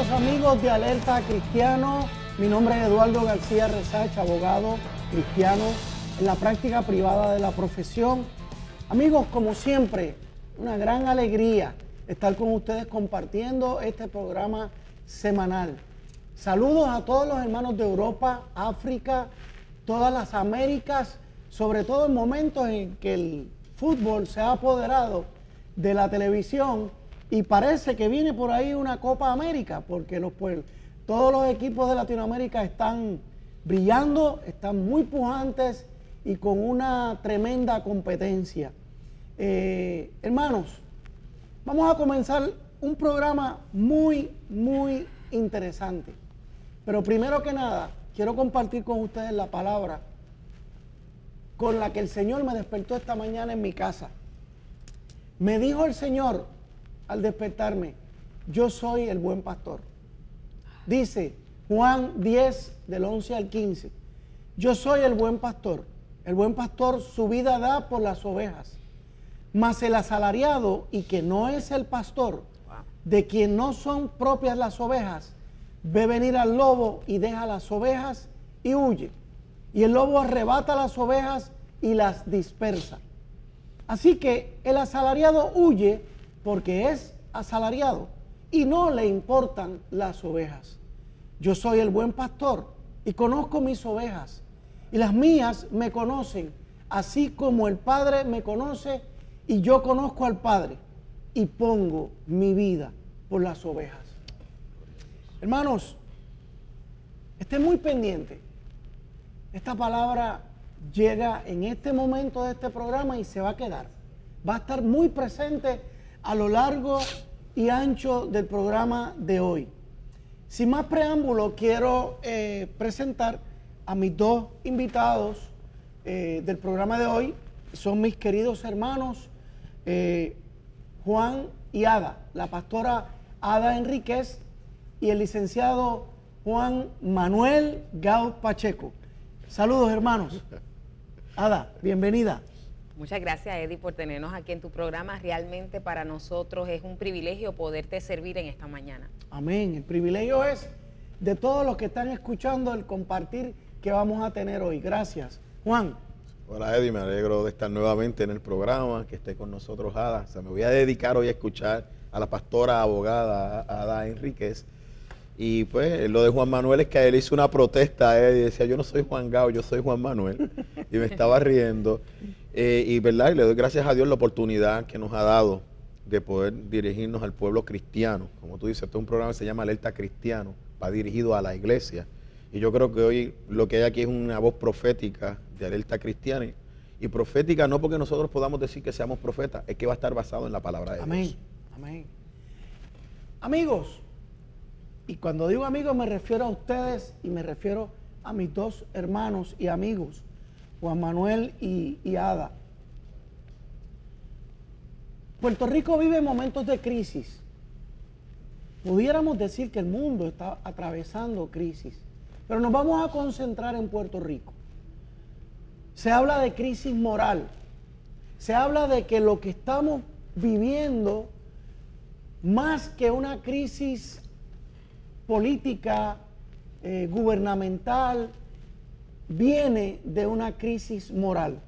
Saludos amigos de Alerta Cristiano, mi nombre es Eduardo García Resach, abogado cristiano en la práctica privada de la profesión. Amigos, como siempre, una gran alegría estar con ustedes compartiendo este programa semanal. Saludos a todos los hermanos de Europa, África, todas las Américas, sobre todo en momentos en que el fútbol se ha apoderado de la televisión y parece que viene por ahí una Copa América, porque todos los equipos de Latinoamérica están brillando, están muy pujantes y con una tremenda competencia. Hermanos, vamos a comenzar un programa muy interesante. Pero primero que nada, quiero compartir con ustedes la palabra con la que el Señor me despertó esta mañana en mi casa. Me dijo el Señor al despertarme: yo soy el buen pastor. Dice Juan 10, del 11 al 15. Yo soy el buen pastor. El buen pastor su vida da por las ovejas. Mas el asalariado, y que no es el pastor, de quien no son propias las ovejas, ve venir al lobo y deja las ovejas y huye. Y el lobo arrebata las ovejas y las dispersa. Así que el asalariado huye porque es asalariado y no le importan las ovejas. Yo soy el buen pastor y conozco mis ovejas, y las mías me conocen, así como el Padre me conoce y yo conozco al Padre, y pongo mi vida por las ovejas. Hermanos, estén muy pendientes. Esta palabra llega en este momento de este programa y se va a quedar. Va a estar muy presente a lo largo y ancho del programa de hoy. Sin más preámbulo, quiero presentar a mis dos invitados del programa de hoy. Son mis queridos hermanos Juan y Ada, la pastora Ada Enríquez y el licenciado Juan Manuel Gao Pacheco. Saludos, hermanos. Ada, bienvenida. Muchas gracias, Eddie, por tenernos aquí en tu programa. Realmente para nosotros es un privilegio poderte servir en esta mañana. Amén. El privilegio es de todos los que están escuchando el compartir que vamos a tener hoy. Gracias. Juan. Hola, Eddie, me alegro de estar nuevamente en el programa, que esté con nosotros Ada. O sea, me voy a dedicar hoy a escuchar a la pastora abogada Ada Enríquez. Y pues lo de Juan Manuel es que él hizo una protesta, y decía: yo no soy Juan Gao, yo soy Juan Manuel. Y me estaba riendo. Y verdad, y le doy gracias a Dios la oportunidad que nos ha dado de poder dirigirnos al pueblo cristiano. Como tú dices, este es un programa que se llama Alerta Cristiano, va dirigido a la iglesia. Y yo creo que hoy lo que hay aquí es una voz profética de Alerta Cristiana. Y profética no porque nosotros podamos decir que seamos profetas, es que va a estar basado en la palabra de Dios. Amén. Amigos, y cuando digo amigos me refiero a ustedes y me refiero a mis dos hermanos y amigos, Juan Manuel y Ada. Puerto Rico vive momentos de crisis. Pudiéramos decir que el mundo está atravesando crisis, pero nos vamos a concentrar en Puerto Rico. Se habla de crisis moral, se habla de que lo que estamos viviendo, más que una crisis política, gubernamental, viene de una crisis moral.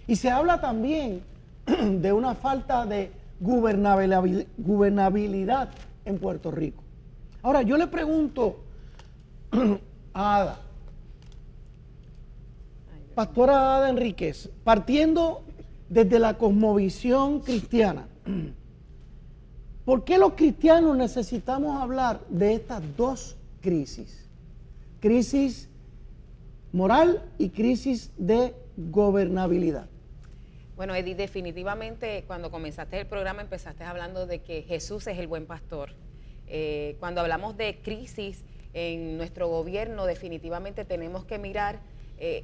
Y se habla también de una falta de gobernabilidad en Puerto Rico. Ahora, yo le pregunto a Ada, pastora Ada Enríquez, partiendo desde la cosmovisión cristiana, ¿por qué los cristianos necesitamos hablar de estas dos crisis? Crisis moral y crisis de gobernabilidad. Bueno, Eddie, definitivamente cuando comenzaste el programa empezaste hablando de que Jesús es el buen pastor. Cuando hablamos de crisis en nuestro gobierno, definitivamente tenemos que mirar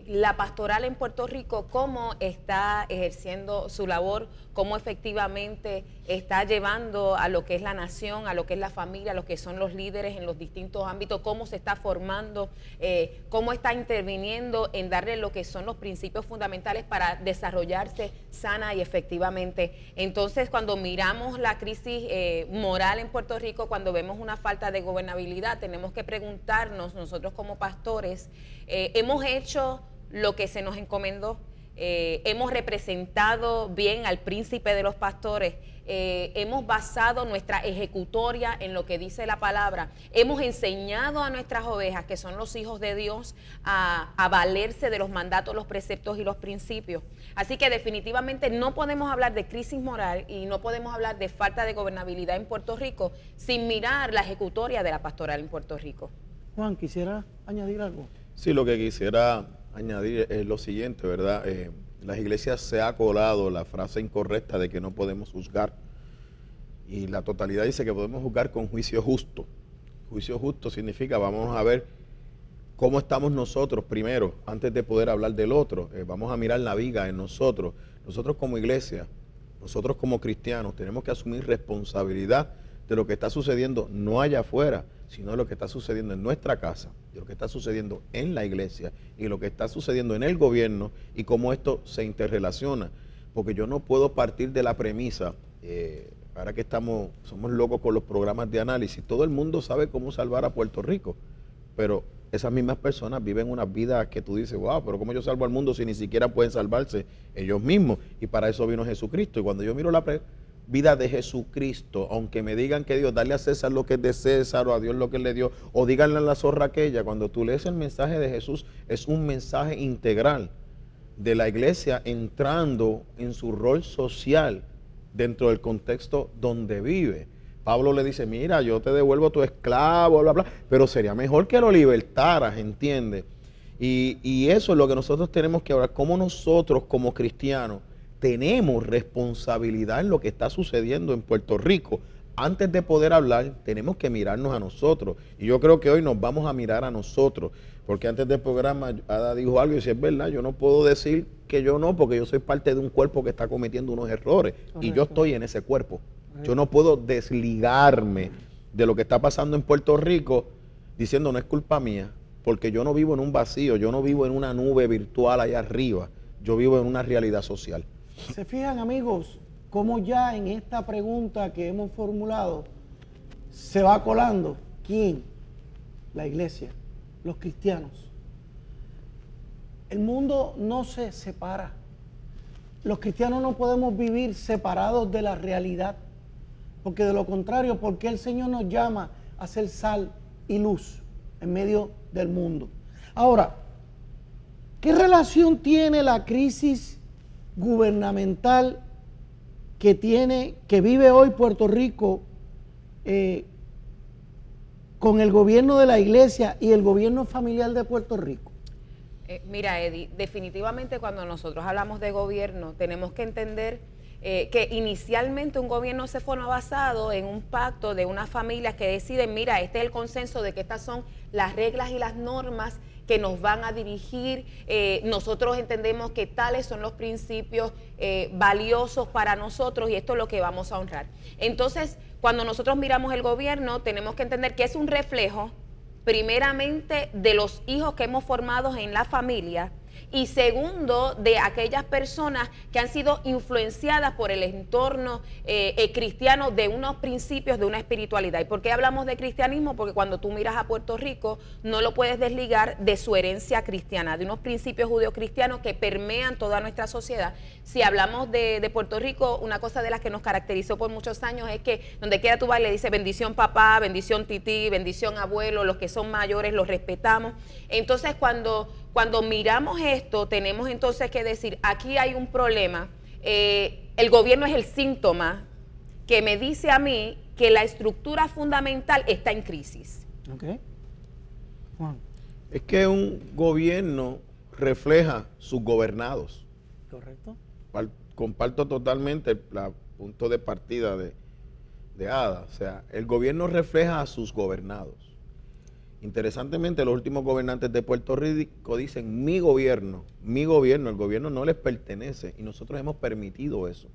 la pastoral en Puerto Rico, cómo está ejerciendo su labor, cómo efectivamente está llevando a lo que es la nación, a lo que es la familia, a lo que son los líderes en los distintos ámbitos, cómo se está formando, cómo está interviniendo en darle lo que son los principios fundamentales para desarrollarse sana y efectivamente. Entonces, cuando miramos la crisis moral en Puerto Rico, cuando vemos una falta de gobernabilidad, tenemos que preguntarnos, nosotros como pastores, ¿hemos hecho lo que se nos encomendó? Hemos representado bien al príncipe de los pastores, hemos basado nuestra ejecutoria en lo que dice la palabra, hemos enseñado a nuestras ovejas, que son los hijos de Dios, a valerse de los mandatos, los preceptos y los principios. Así que definitivamente no podemos hablar de crisis moral y no podemos hablar de falta de gobernabilidad en Puerto Rico sin mirar la ejecutoria de la pastoral en Puerto Rico. Juan, ¿quisiera añadir algo? Sí, lo que quisiera añadir es lo siguiente, ¿verdad? Las iglesias se ha colado la frase incorrecta de que no podemos juzgar, y la totalidad dice que podemos juzgar con juicio justo. Juicio justo significa, vamos a ver cómo estamos nosotros primero, antes de poder hablar del otro. Vamos a mirar la viga en nosotros. Nosotros como iglesia, nosotros como cristianos, tenemos que asumir responsabilidad de lo que está sucediendo, no allá afuera, sino de lo que está sucediendo en nuestra casa, de lo que está sucediendo en la iglesia y lo que está sucediendo en el gobierno y cómo esto se interrelaciona. Porque yo no puedo partir de la premisa, ahora que somos locos con los programas de análisis, todo el mundo sabe cómo salvar a Puerto Rico, pero esas mismas personas viven una vida que tú dices, wow, pero ¿cómo yo salvo al mundo si ni siquiera pueden salvarse ellos mismos? Y para eso vino Jesucristo. Y cuando yo miro la vida de Jesucristo, aunque me digan que Dios, darle a César lo que es de César, o a Dios lo que él le dio, o díganle a la zorra aquella, cuando tú lees el mensaje de Jesús, es un mensaje integral de la iglesia entrando en su rol social dentro del contexto donde vive. Pablo le dice, mira, yo te devuelvo tu esclavo, bla, bla, pero sería mejor que lo libertaras, ¿entiendes? Y eso es lo que nosotros tenemos que hablar, cómo nosotros como cristianos tenemos responsabilidad en lo que está sucediendo en Puerto Rico. Antes de poder hablar, tenemos que mirarnos a nosotros. Y yo creo que hoy nos vamos a mirar a nosotros. Porque antes del programa, Ada dijo algo y si es verdad, yo no puedo decir que yo no, porque yo soy parte de un cuerpo que está cometiendo unos errores. Correcto. Y yo estoy en ese cuerpo. Correcto. Yo no puedo desligarme de lo que está pasando en Puerto Rico diciendo no es culpa mía, porque yo no vivo en un vacío, yo no vivo en una nube virtual allá arriba, yo vivo en una realidad social. ¿Se fijan, amigos, cómo ya en esta pregunta que hemos formulado se va colando? ¿Quién? La iglesia, los cristianos. El mundo no se separa. Los cristianos no podemos vivir separados de la realidad, porque de lo contrario, ¿por qué el Señor nos llama a ser sal y luz en medio del mundo? Ahora, ¿qué relación tiene la crisis gubernamental que vive hoy Puerto Rico con el gobierno de la iglesia y el gobierno familiar de Puerto Rico? Mira, Eddie, definitivamente cuando nosotros hablamos de gobierno tenemos que entender que inicialmente un gobierno se forma basado en un pacto de unas familias que deciden, mira, este es el consenso de que estas son las reglas y las normas que nos van a dirigir. Nosotros entendemos que tales son los principios valiosos para nosotros y esto es lo que vamos a honrar. Entonces, cuando nosotros miramos el gobierno, tenemos que entender que es un reflejo, primeramente, de los hijos que hemos formado en la familia, y segundo, de aquellas personas que han sido influenciadas por el entorno cristiano de unos principios, de una espiritualidad. ¿Y por qué hablamos de cristianismo? Porque cuando tú miras a Puerto Rico, no lo puedes desligar de su herencia cristiana, de unos principios judeocristianos que permean toda nuestra sociedad. Si hablamos de Puerto Rico, una cosa de las que nos caracterizó por muchos años es que donde quiera tú vas le dices bendición papá, bendición tití, bendición abuelo, los que son mayores los respetamos. Entonces cuando miramos esto, tenemos entonces que decir, aquí hay un problema, el gobierno es el síntoma que me dice a mí que la estructura fundamental está en crisis. Okay. Juan. Es que un gobierno refleja sus gobernados. Correcto. Comparto totalmente el punto de partida de Ada. O sea, el gobierno refleja a sus gobernados. Interesantemente, los últimos gobernantes de Puerto Rico dicen mi gobierno, el gobierno no les pertenece y nosotros hemos permitido eso.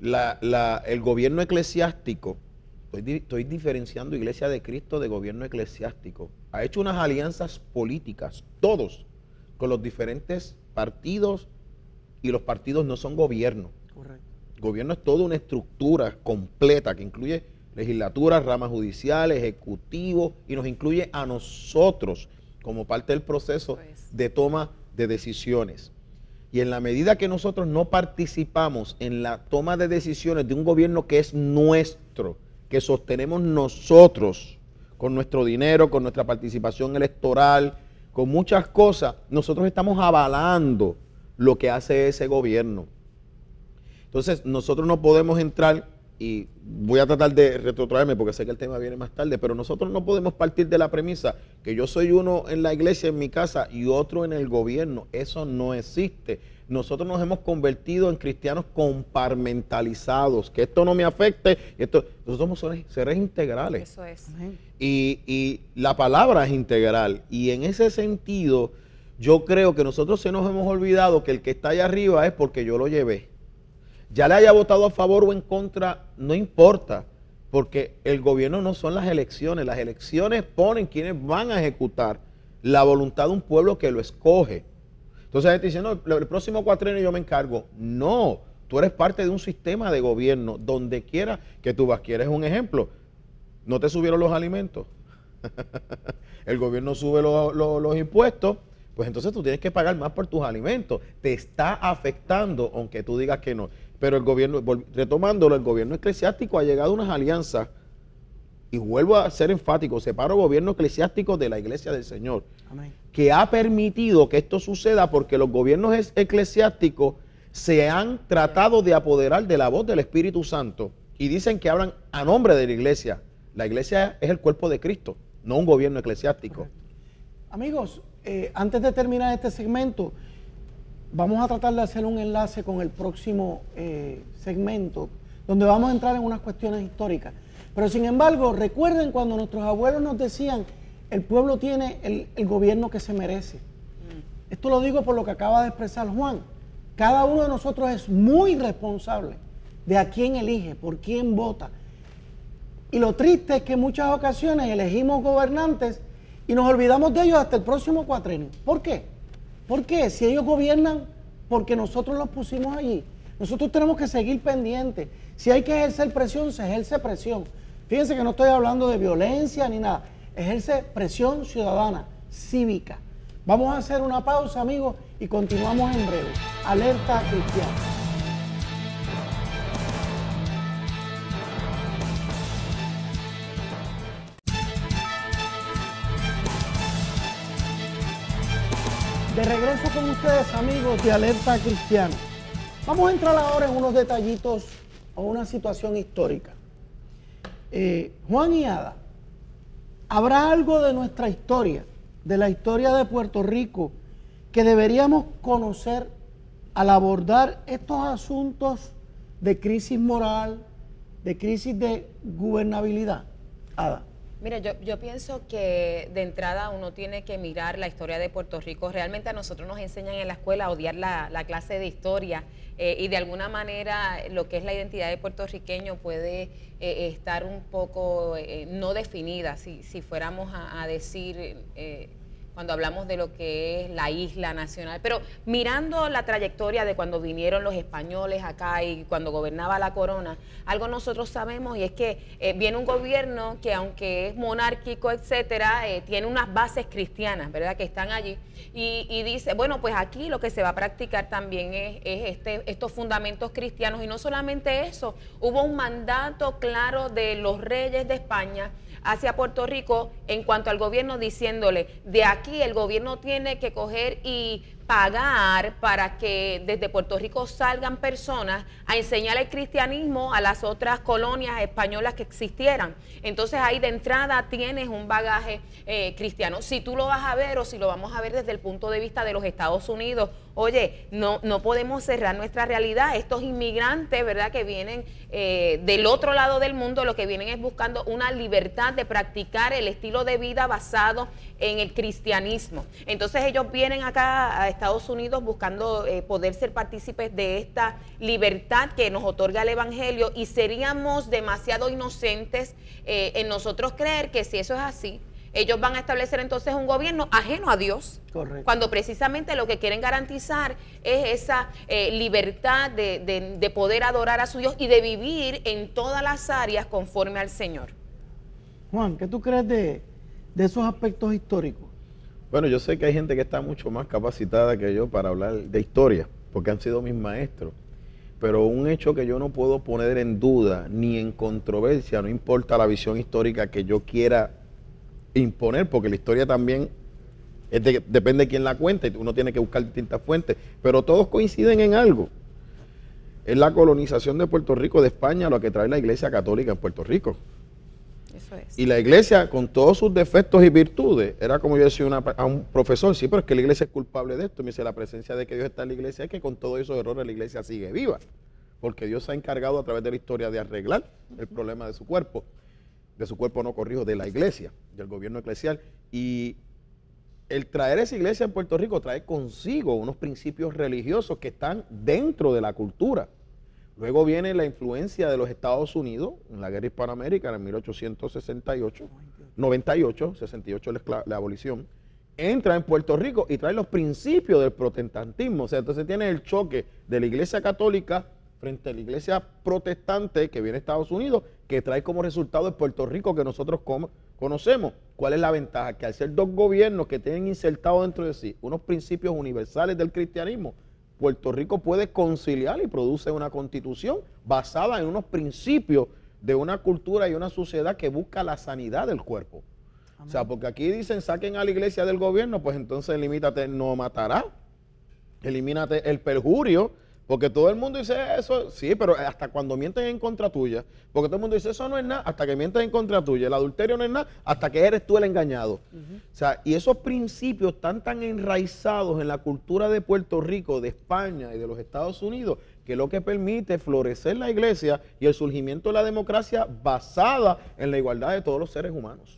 El gobierno eclesiástico, estoy diferenciando Iglesia de Cristo de gobierno eclesiástico, ha hecho unas alianzas políticas, todos, con los diferentes partidos, y los partidos no son gobierno. Correcto. Gobierno es toda una estructura completa que incluye legislaturas, ramas judiciales, ejecutivo, y nos incluye a nosotros como parte del proceso de toma de decisiones. Y en la medida que nosotros no participamos en la toma de decisiones de un gobierno que es nuestro, que sostenemos nosotros con nuestro dinero, con nuestra participación electoral, con muchas cosas, nosotros estamos avalando lo que hace ese gobierno. Entonces, nosotros no podemos entrar, y voy a tratar de retrotraerme porque sé que el tema viene más tarde, pero nosotros no podemos partir de la premisa que yo soy uno en la iglesia, en mi casa, y otro en el gobierno. Eso no existe. Nosotros nos hemos convertido en cristianos compartimentalizados, que esto no me afecte, nosotros somos seres integrales. Eso es. Y la palabra es integral, y en ese sentido yo creo que nosotros se nos hemos olvidado que el que está allá arriba es porque yo lo llevé. Ya le haya votado a favor o en contra, no importa, porque el gobierno no son las elecciones ponen quienes van a ejecutar la voluntad de un pueblo que lo escoge. Entonces la gente dice, no, el próximo cuatrenio yo me encargo. No, tú eres parte de un sistema de gobierno, donde quiera que tú vas. ¿Quieres un ejemplo? ¿No te subieron los alimentos? El gobierno sube los impuestos, pues entonces tú tienes que pagar más por tus alimentos. Te está afectando, aunque tú digas que no. Pero el gobierno, retomándolo, el gobierno eclesiástico ha llegado a unas alianzas, y vuelvo a ser enfático, separo gobierno eclesiástico de la iglesia del Señor. Amén. Que ha permitido que esto suceda porque los gobiernos eclesiásticos se han tratado de apoderar de la voz del Espíritu Santo y dicen que hablan a nombre de la iglesia. La iglesia es el cuerpo de Cristo, no un gobierno eclesiástico. Correcto. Amigos, antes de terminar este segmento, vamos a tratar de hacer un enlace con el próximo segmento, donde vamos a entrar en unas cuestiones históricas. Pero sin embargo, recuerden cuando nuestros abuelos nos decían, el pueblo tiene el gobierno que se merece. Esto lo digo por lo que acaba de expresar Juan. Cada uno de nosotros es muy responsable de a quién elige, por quién vota. Y lo triste es que en muchas ocasiones elegimos gobernantes y nos olvidamos de ellos hasta el próximo cuatrenio. ¿Por qué? ¿Por qué? Si ellos gobiernan porque nosotros los pusimos allí. Nosotros tenemos que seguir pendientes. Si hay que ejercer presión, se ejerce presión. Fíjense que no estoy hablando de violencia ni nada. Ejerce presión ciudadana, cívica. Vamos a hacer una pausa, amigos, y continuamos en breve. Alerta Cristiana. De regreso con ustedes, amigos de Alerta Cristiana. Vamos a entrar ahora en unos detallitos o una situación histórica. Juan y Ada, ¿habrá algo de nuestra historia, de la historia de Puerto Rico, que deberíamos conocer al abordar estos asuntos de crisis moral, de crisis de gobernabilidad? Ada. Mira, yo pienso que de entrada uno tiene que mirar la historia de Puerto Rico. Realmente a nosotros nos enseñan en la escuela a odiar la clase de historia y de alguna manera lo que es la identidad de puertorriqueño puede estar un poco no definida, si fuéramos a decir cuando hablamos de lo que es la isla nacional. Pero mirando la trayectoria de cuando vinieron los españoles acá y cuando gobernaba la corona, algo nosotros sabemos y es que viene un gobierno que aunque es monárquico, etcétera, tiene unas bases cristianas, ¿verdad?, que están allí y dice, bueno, pues aquí lo que se va a practicar también es estos fundamentos cristianos y no solamente eso, hubo un mandato claro de los reyes de España hacia Puerto Rico en cuanto al gobierno diciéndole, de aquí el gobierno tiene que coger y pagar para que desde Puerto Rico salgan personas a enseñar el cristianismo a las otras colonias españolas que existieran. Entonces ahí de entrada tienes un bagaje cristiano. Si tú lo vas a ver o si lo vamos a ver desde el punto de vista de los Estados Unidos, oye, no podemos cerrar nuestra realidad. Estos inmigrantes, ¿verdad?, que vienen del otro lado del mundo, lo que vienen es buscando una libertad de practicar el estilo de vida basado en el cristianismo. Entonces ellos vienen acá a Estados Unidos buscando poder ser partícipes de esta libertad que nos otorga el Evangelio, y seríamos demasiado inocentes en nosotros creer que si eso es así, ellos van a establecer entonces un gobierno ajeno a Dios. Correcto. Cuando precisamente lo que quieren garantizar es esa libertad de poder adorar a su Dios y de vivir en todas las áreas conforme al Señor. Juan, ¿qué tú crees de esos aspectos históricos? Bueno, yo sé que hay gente que está mucho más capacitada que yo para hablar de historia, porque han sido mis maestros. Pero un hecho que yo no puedo poner en duda ni en controversia, no importa la visión histórica que yo quiera imponer, porque la historia también depende de quién la cuente, uno tiene que buscar distintas fuentes, pero todos coinciden en algo. Es la colonización de Puerto Rico de España lo que trae la Iglesia Católica en Puerto Rico. Eso es. Y la Iglesia, con todos sus defectos y virtudes, era como yo decía a un profesor, sí, pero es que la Iglesia es culpable de esto. Me dice, la presencia de que Dios está en la Iglesia es que con todos esos errores la Iglesia sigue viva, porque Dios se ha encargado a través de la historia de arreglar el problema de su cuerpo no corrijo, de la Iglesia, del gobierno eclesial. Y el traer esa iglesia en Puerto Rico trae consigo unos principios religiosos que están dentro de la cultura. Luego viene la influencia de los Estados Unidos en la guerra hispanoamericana en 1868, 98, 68 la abolición, entra en Puerto Rico y trae los principios del protestantismo. O sea, entonces tiene el choque de la Iglesia Católica frente a la Iglesia protestante que viene de Estados Unidos, que trae como resultado el Puerto Rico que nosotros conocemos. ¿Cuál es la ventaja? Que al ser dos gobiernos que tienen insertado dentro de sí unos principios universales del cristianismo, Puerto Rico puede conciliar y produce una constitución basada en unos principios de una cultura y una sociedad que busca la sanidad del cuerpo. Amén. O sea, porque aquí dicen saquen a la iglesia del gobierno, pues entonces limítate, no matará, elimínate el perjurio. Porque todo el mundo dice eso, sí, pero hasta cuando mienten en contra tuya, porque todo el mundo dice eso no es nada, hasta que mienten en contra tuya, el adulterio no es nada, hasta que eres tú el engañado. O sea, y esos principios están tan enraizados en la cultura de Puerto Rico, de España y de los Estados Unidos, que es lo que permite florecer la iglesia y el surgimiento de la democracia basada en la igualdad de todos los seres humanos.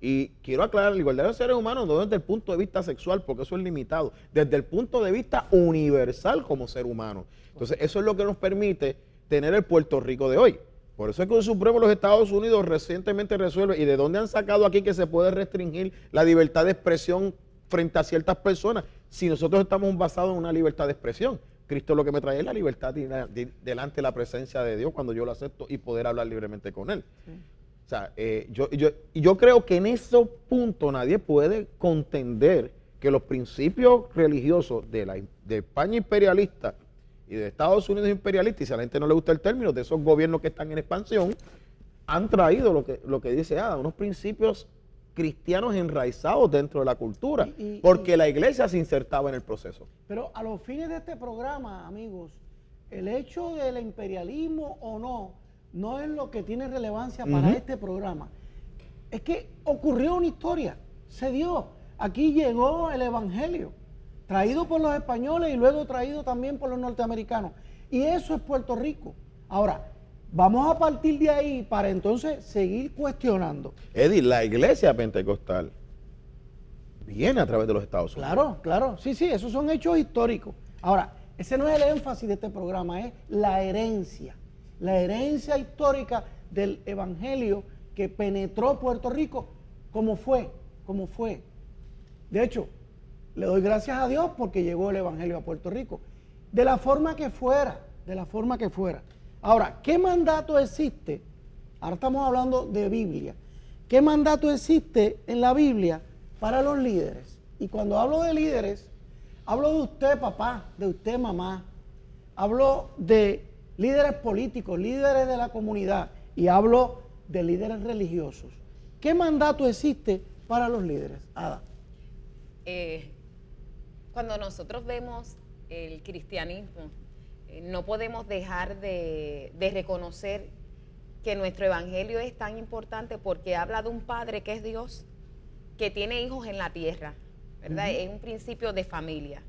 Y quiero aclarar, la igualdad de los seres humanos no desde el punto de vista sexual, porque eso es limitado, desde el punto de vista universal como ser humano. Entonces, eso es lo que nos permite tener el Puerto Rico de hoy. Por eso es que el Supremo de los Estados Unidos recientemente resuelve, ¿y de dónde han sacado aquí que se puede restringir la libertad de expresión frente a ciertas personas? Si nosotros estamos basados en una libertad de expresión. Cristo lo que me trae es la libertad delante de la presencia de Dios cuando yo lo acepto y poder hablar libremente con Él. Sí. O sea, yo creo que en ese punto nadie puede contender que los principios religiosos de España imperialista y de Estados Unidos imperialista, y si a la gente no le gusta el término, de esos gobiernos que están en expansión, han traído lo que dice Ada, unos principios cristianos enraizados dentro de la cultura, porque la iglesia se insertaba en el proceso. Pero a los fines de este programa, amigos, el hecho del imperialismo o no es lo que tiene relevancia para este programa. Es que ocurrió una historia, se dio. Aquí llegó el Evangelio, traído por los españoles y luego traído también por los norteamericanos. Y eso es Puerto Rico. Ahora, vamos a partir de ahí para entonces seguir cuestionando. Eddie, la iglesia pentecostal viene a través de los Estados Unidos. Claro, claro. Sí, esos son hechos históricos. Ahora, ese no es el énfasis de este programa, es la herencia. La herencia histórica del Evangelio que penetró Puerto Rico, como fue. De hecho, le doy gracias a Dios porque llegó el Evangelio a Puerto Rico. De la forma que fuera. Ahora, ¿qué mandato existe? Ahora estamos hablando de Biblia. ¿Qué mandato existe en la Biblia para los líderes? Y cuando hablo de líderes, hablo de usted, papá, de usted, mamá. Hablo de líderes políticos, líderes de la comunidad, y hablo de líderes religiosos. ¿Qué mandato existe para los líderes, Ada? Cuando nosotros vemos el cristianismo, no podemos dejar de reconocer que nuestro evangelio es tan importante porque habla de un Padre que es Dios, que tiene hijos en la tierra, ¿verdad? Es un principio de familia.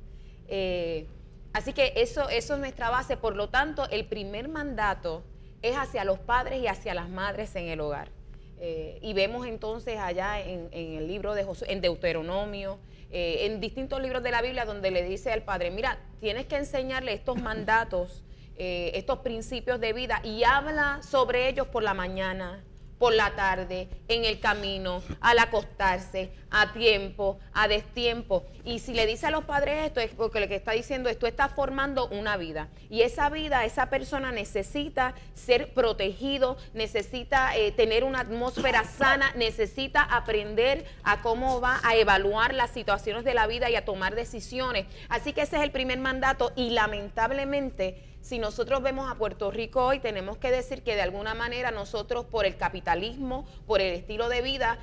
Así que eso es nuestra base. Por lo tanto, el primer mandato es hacia los padres y hacia las madres en el hogar. Y vemos entonces allá en el libro de Josué, en Deuteronomio, en distintos libros de la Biblia, donde le dice al padre, mira, tienes que enseñarle estos mandatos, estos principios de vida, y habla sobre ellos por la mañana, por la tarde, en el camino, al acostarse, a tiempo, a destiempo. Y si le dice a los padres esto, es porque lo que está diciendo es, tú estás formando una vida. Y esa vida, esa persona necesita ser protegido, necesita tener una atmósfera sana, necesita aprender a cómo va a evaluar las situaciones de la vida y a tomar decisiones. Así que ese es el primer mandato, y lamentablemente, si nosotros vemos a Puerto Rico hoy, tenemos que decir que de alguna manera nosotros, por el capitalismo, por el estilo de vida,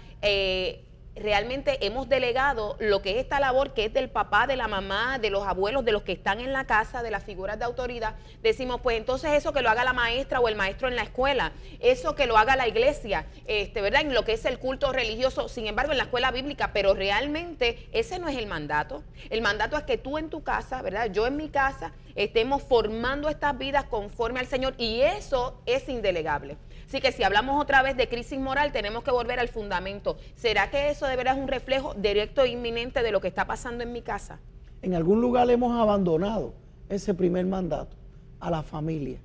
realmente hemos delegado lo que es esta labor, que es del papá, de la mamá, de los abuelos, de los que están en la casa, de las figuras de autoridad. Decimos, pues entonces eso que lo haga la maestra o el maestro en la escuela, eso que lo haga la iglesia, ¿verdad? En lo que es el culto religioso, sin embargo en la escuela bíblica, pero realmente ese no es el mandato. El mandato es que tú en tu casa, ¿verdad? Yo en mi casa, estemos formando estas vidas conforme al Señor, y eso es indelegable. Así que si hablamos otra vez de crisis moral, tenemos que volver al fundamento. ¿Será que eso de verdad es un reflejo directo e inminente de lo que está pasando en mi casa? En algún lugar hemos abandonado ese primer mandato a la familia.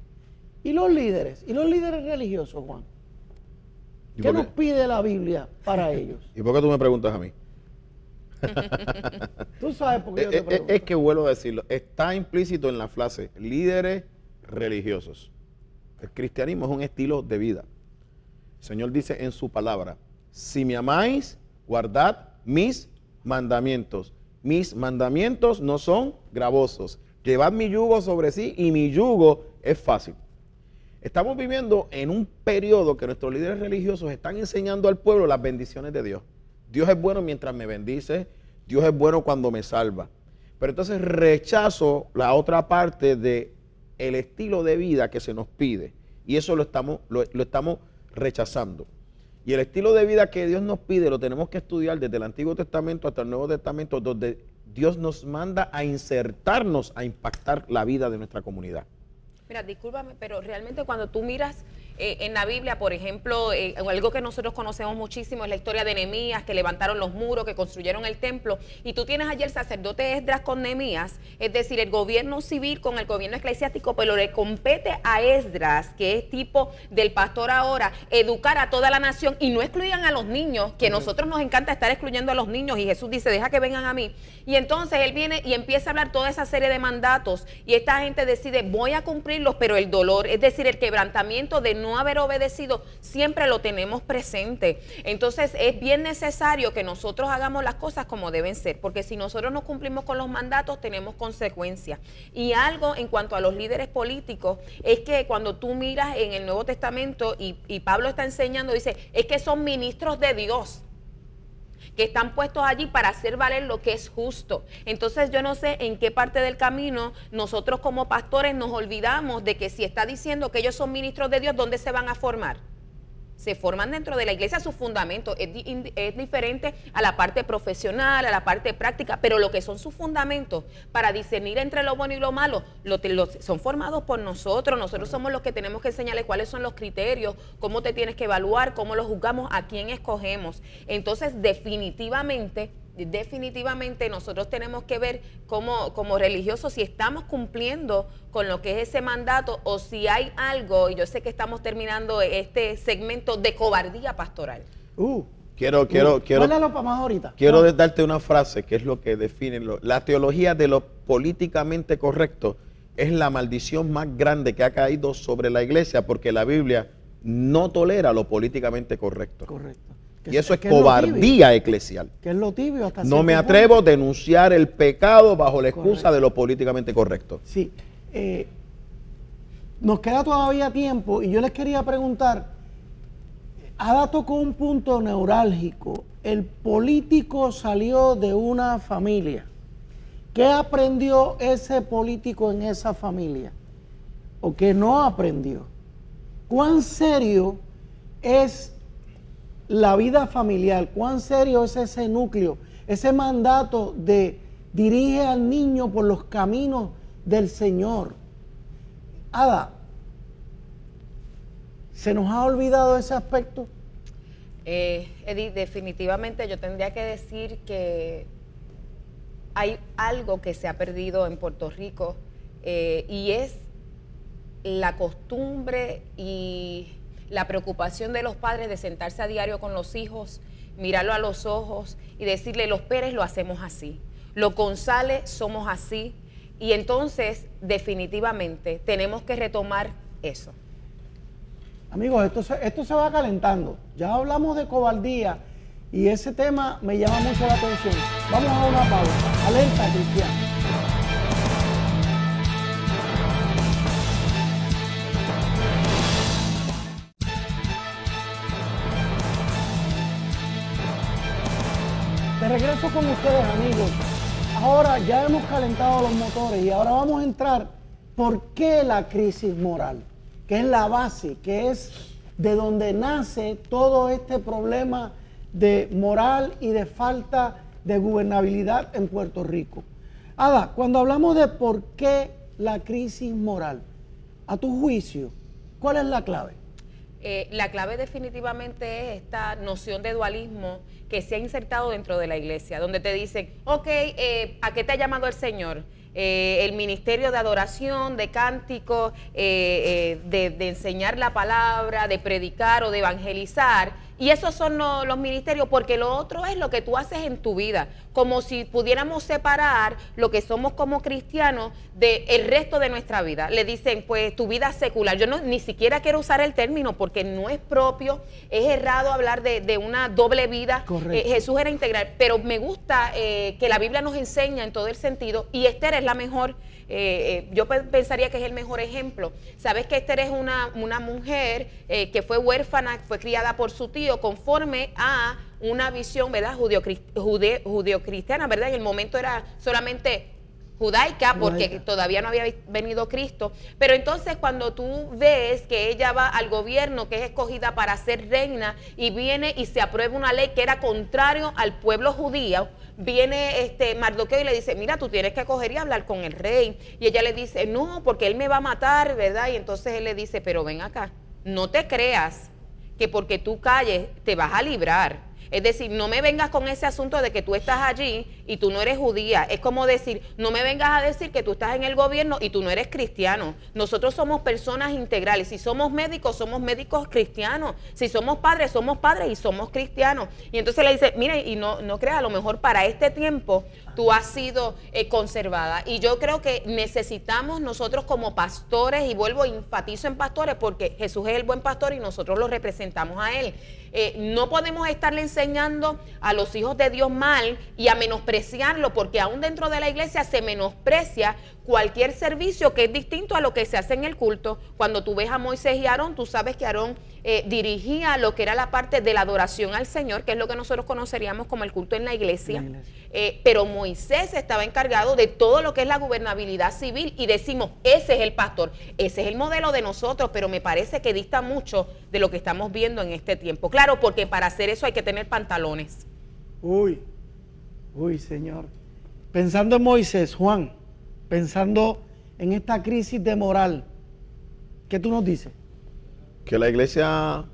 ¿Y los líderes? ¿Y los líderes religiosos, Juan? ¿Qué nos pide la Biblia para ellos? ¿Y por qué tú me preguntas a mí? Tú sabes por qué yo te pregunto. Es que vuelvo a decirlo, está implícito en la frase líderes religiosos. El cristianismo es un estilo de vida. El Señor dice en su palabra, si me amáis, guardad mis mandamientos. Mis mandamientos no son gravosos. Llevad mi yugo sobre sí y mi yugo es fácil. Estamos viviendo en un periodo que nuestros líderes religiosos están enseñando al pueblo las bendiciones de Dios. Dios es bueno mientras me bendice, Dios es bueno cuando me salva. Pero entonces rechazo la otra parte de el estilo de vida que se nos pide, y eso lo estamos rechazando. Y el estilo de vida que Dios nos pide lo tenemos que estudiar desde el Antiguo Testamento hasta el Nuevo Testamento, donde Dios nos manda a insertarnos, a impactar la vida de nuestra comunidad. Mira, discúlpame, pero realmente cuando tú miras en la Biblia, por ejemplo, algo que nosotros conocemos muchísimo es la historia de Nehemías, que levantaron los muros, que construyeron el templo, y tú tienes allí el sacerdote Esdras con Nehemías, es decir, el gobierno civil con el gobierno eclesiástico, pero le compete a Esdras, que es tipo del pastor ahora, educar a toda la nación, y no excluyan a los niños, que nosotros nos encanta estar excluyendo a los niños, y Jesús dice, deja que vengan a mí, y entonces él viene y empieza a hablar toda esa serie de mandatos, y esta gente decide, voy a cumplirlos, pero el dolor, es decir, el quebrantamiento de no haber obedecido, siempre lo tenemos presente. Entonces es bien necesario que nosotros hagamos las cosas como deben ser, porque si nosotros no cumplimos con los mandatos, tenemos consecuencias. Y algo en cuanto a los líderes políticos, es que cuando tú miras en el Nuevo Testamento, y Pablo está enseñando, dice, es que son ministros de Dios, que están puestos allí para hacer valer lo que es justo. Entonces yo no sé en qué parte del camino nosotros como pastores nos olvidamos de que si está diciendo que ellos son ministros de Dios, ¿dónde se van a formar? Se forman dentro de la iglesia, sus fundamentos. Es diferente a la parte profesional, a la parte práctica, pero lo que son sus fundamentos para discernir entre lo bueno y lo malo, son formados por nosotros. Nosotros somos los que tenemos que enseñarles cuáles son los criterios, cómo te tienes que evaluar, cómo lo juzgamos, a quién escogemos. Entonces, definitivamente nosotros tenemos que ver como religiosos si estamos cumpliendo con lo que es ese mandato, o si hay algo, y yo sé que estamos terminando este segmento, de cobardía pastoral. Quiero para más ahorita. Quiero darte una frase que es lo que define la teología de lo políticamente correcto. Es la maldición más grande que ha caído sobre la iglesia, porque la Biblia no tolera lo políticamente correcto. Correcto. Y eso es cobardía eclesial. Que es lo tibio hasta no me atrevo a denunciar el pecado bajo la excusa de lo políticamente correcto. Sí. Nos queda todavía tiempo y yo les quería preguntar, Ada tocó un punto neurálgico. El político salió de una familia ¿Qué aprendió ese político en esa familia? ¿O qué no aprendió? ¿Cuán serio es la vida familiar? ¿Cuán serio es ese núcleo? Ese mandato de dirige al niño por los caminos del Señor. Ada, ¿se nos ha olvidado ese aspecto? Eddie, definitivamente yo tendría que decir que hay algo que se ha perdido en Puerto Rico y es la costumbre y la preocupación de los padres de sentarse a diario con los hijos, mirarlo a los ojos y decirle, los Pérez lo hacemos así, los González somos así, y entonces definitivamente tenemos que retomar eso. Amigos, esto se va calentando. Ya hablamos de cobardía y ese tema me llama mucho la atención. Vamos a una pausa. Alerta, cristiano. De regreso con ustedes, amigos. Ahora ya hemos calentado los motores y ahora vamos a entrar por qué la crisis moral, que es la base, que es de donde nace todo este problema de moral y de falta de gobernabilidad en Puerto Rico. Ada, cuando hablamos de por qué la crisis moral, a tu juicio, ¿cuál es la clave? La clave definitivamente es esta noción de dualismo que se ha insertado dentro de la iglesia, donde te dicen, ok, ¿a qué te ha llamado el Señor? El ministerio de adoración, de cántico, de enseñar la palabra, de predicar o de evangelizar. Y esos son los ministerios, porque lo otro es lo que tú haces en tu vida, como si pudiéramos separar lo que somos como cristianos del resto de nuestra vida. Le dicen, pues, tu vida secular. Yo ni siquiera quiero usar el término porque no es propio, es errado hablar de una doble vida. Jesús era integral, pero me gusta que la Biblia nos enseña en todo el sentido, y Esther es la mejor. Yo pensaría que es el mejor ejemplo. Sabes que Esther es una mujer que fue huérfana, fue criada por su tío conforme a una visión, ¿verdad? Judeocristiana, ¿verdad? En el momento era solamente judaica porque todavía no había venido Cristo, pero entonces cuando tú ves que ella va al gobierno, que es escogida para ser reina, y viene y se aprueba una ley que era contrario al pueblo judío, viene Mardoqueo y le dice, mira, tú tienes que coger y hablar con el rey, y ella le dice, no, porque él me va a matar, ¿verdad? Y entonces él le dice, pero ven acá, no te creas que porque tú calles te vas a librar. Es decir, no me vengas con ese asunto de que tú estás allí y tú no eres judía. Es como decir, no me vengas a decir que tú estás en el gobierno y tú no eres cristiano. Nosotros somos personas integrales. Si somos médicos cristianos. Si somos padres y somos cristianos. Y entonces le dice, mire, y no creas, a lo mejor para este tiempo tú has sido conservada. Y yo creo que necesitamos nosotros como pastores, y vuelvo, enfatizo en pastores porque Jesús es el buen pastor y nosotros lo representamos a Él. No podemos estarle enseñando a los hijos de Dios mal y a menospreciarlo, porque aún dentro de la iglesia se menosprecia cualquier servicio que es distinto a lo que se hace en el culto. Cuando tú ves a Moisés y Aarón, tú sabes que Aarón dirigía lo que era la parte de la adoración al Señor, que es lo que nosotros conoceríamos como el culto en la iglesia. Pero Moisés estaba encargado de todo lo que es la gobernabilidad civil, y decimos, ese es el pastor, ese es el modelo de nosotros, pero me parece que dista mucho de lo que estamos viendo en este tiempo. Claro, porque para hacer eso hay que tener pantalones. Uy, Señor. Pensando en Moisés, Juan, pensando en esta crisis de moral, ¿qué tú nos dices? Que la iglesia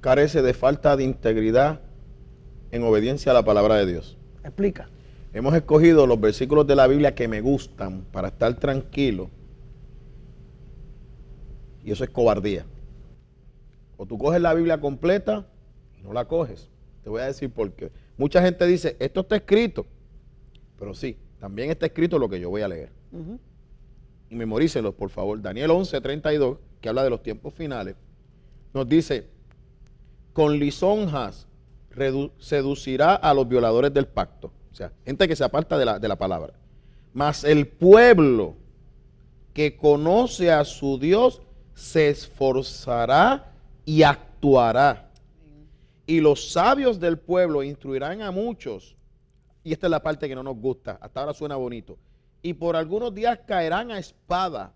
carece de falta de integridad en obediencia a la palabra de Dios. Explica. Hemos escogido los versículos de la Biblia que me gustan para estar tranquilo, y eso es cobardía. O tú coges la Biblia completa y no la coges. Te voy a decir por qué. Mucha gente dice, esto está escrito, pero sí, también está escrito lo que yo voy a leer. Y memorícenlo, por favor. Daniel 11:32, que habla de los tiempos finales, nos dice, con lisonjas seducirá a los violadores del pacto. O sea, gente que se aparta de la palabra. Mas el pueblo que conoce a su Dios se esforzará y actuará. Y los sabios del pueblo instruirán a muchos. Y esta es la parte que no nos gusta, hasta ahora suena bonito. Y por algunos días caerán a espada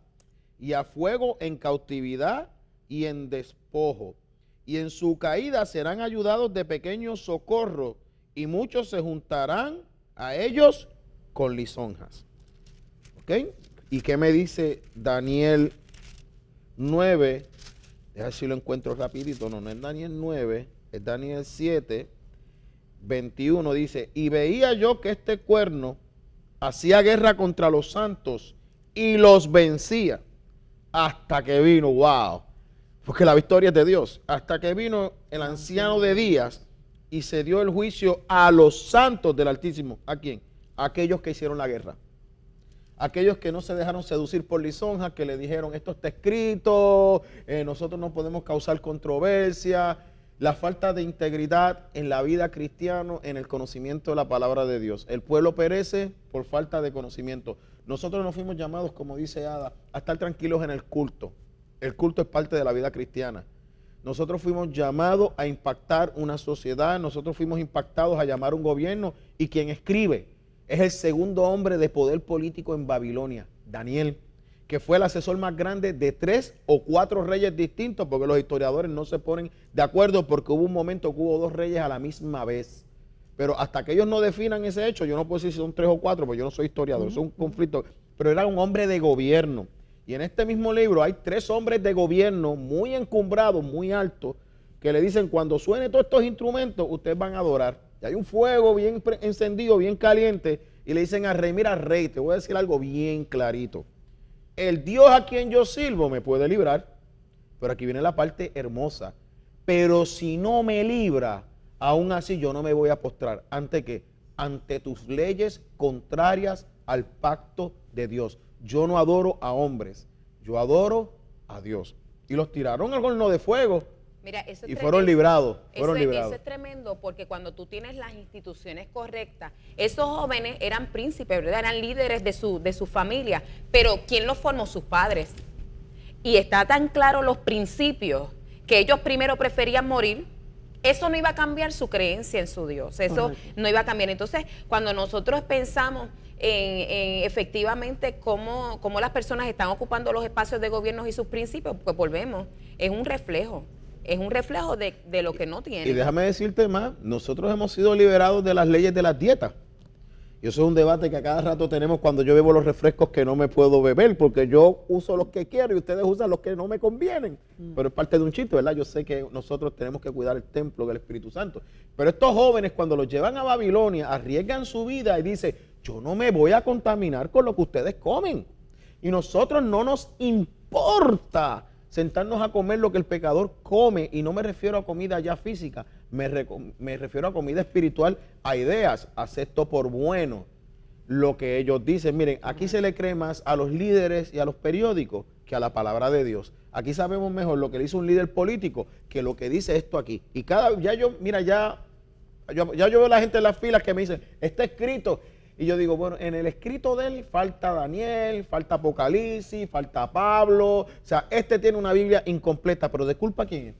y a fuego en cautividad y en despojo. Y en su caída serán ayudados de pequeños socorros, y muchos se juntarán a ellos con lisonjas. ¿Ok? ¿Y qué me dice Daniel 9? Deja ver si lo encuentro rapidito. No es Daniel 9, es Daniel 7, 21. Dice, y veía yo que este cuerno hacía guerra contra los santos y los vencía hasta que vino, wow, porque la victoria es de Dios, hasta que vino el anciano de días y se dio el juicio a los santos del Altísimo. ¿A quién? A aquellos que hicieron la guerra. Aquellos que no se dejaron seducir por lisonjas, que le dijeron, esto está escrito, nosotros no podemos causar controversia. La falta de integridad en la vida cristiana, en el conocimiento de la palabra de Dios. El pueblo perece por falta de conocimiento. Nosotros no fuimos llamados, como dice Ada, a estar tranquilos en el culto. El culto es parte de la vida cristiana. Nosotros fuimos llamados a impactar una sociedad, nosotros fuimos impactados a llamar un gobierno, y quien escribe es el segundo hombre de poder político en Babilonia, Daniel, que fue el asesor más grande de 3 o 4 reyes distintos, porque los historiadores no se ponen de acuerdo, porque hubo un momento que hubo 2 reyes a la misma vez. Pero hasta que ellos no definan ese hecho, yo no puedo decir si son 3 o 4, porque yo no soy historiador, es un conflicto. Pero era un hombre de gobierno. Y en este mismo libro hay 3 hombres de gobierno muy encumbrados, muy altos, que le dicen, cuando suene todos estos instrumentos, ustedes van a adorar. Y hay un fuego bien encendido, bien caliente, y le dicen al rey, mira rey, te voy a decir algo bien clarito. El Dios a quien yo sirvo me puede librar, pero aquí viene la parte hermosa. Pero si no me libra, aún así yo no me voy a postrar. ¿Ante qué? Ante tus leyes contrarias al pacto de Dios. Yo no adoro a hombres, yo adoro a Dios. Y los tiraron al horno de fuego. Mira, eso y fueron librados. Eso es tremendo, porque cuando tú tienes las instituciones correctas, esos jóvenes eran príncipes, ¿verdad? Eran líderes de su familia, pero ¿quién los formó? Sus padres. Y está tan claro los principios que ellos primero preferían morir. Eso no iba a cambiar su creencia en su Dios, eso no iba a cambiar. Entonces, cuando nosotros pensamos en efectivamente cómo las personas están ocupando los espacios de gobierno y sus principios, pues volvemos, es un reflejo de lo que no tienen. Y déjame decirte más, nosotros hemos sido liberados de las leyes de las dietas. Y eso es un debate que a cada rato tenemos cuando yo bebo los refrescos que no me puedo beber, porque yo uso los que quiero y ustedes usan los que no me convienen. Pero es parte de un chiste, ¿verdad? Yo sé que nosotros tenemos que cuidar el templo del Espíritu Santo. Pero estos jóvenes, cuando los llevan a Babilonia, arriesgan su vida y dicen, yo no me voy a contaminar con lo que ustedes comen. Y nosotros no nos importa sentarnos a comer lo que el pecador come, y no me refiero a comida ya física, me refiero a comida espiritual, a ideas, acepto por bueno lo que ellos dicen. Miren, aquí se le cree más a los líderes y a los periódicos que a la palabra de Dios. Aquí sabemos mejor lo que le dice un líder político que lo que dice esto aquí. Y yo veo a la gente en las filas que me dicen, está escrito. Y yo digo, bueno, en el escrito de él falta Daniel, falta Apocalipsis, falta Pablo. O sea, este tiene una Biblia incompleta, pero ¿de culpa quién es?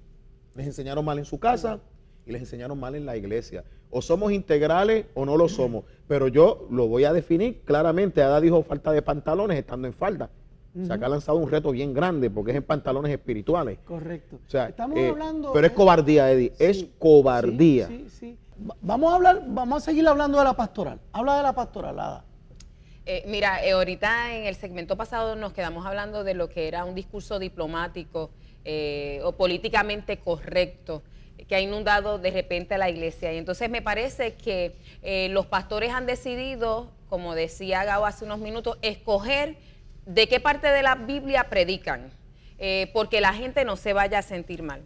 Les enseñaron mal en su casa y les enseñaron mal en la iglesia. O somos integrales o no lo somos. Pero yo lo voy a definir claramente. Ada dijo falta de pantalones estando en falda. O sea, que ha lanzado un reto bien grande porque es en pantalones espirituales. Correcto. O sea, estamos hablando... Pero es cobardía, Eddie, es cobardía. Sí. Vamos a seguir hablando de la pastoral. Habla de la pastoral, Ada. Mira, ahorita en el segmento pasado nos quedamos hablando de lo que era un discurso diplomático o políticamente correcto que ha inundado de repente a la iglesia. Y entonces me parece que los pastores han decidido, como decía Gao hace unos minutos, escoger de qué parte de la Biblia predican, porque la gente no se vaya a sentir mal.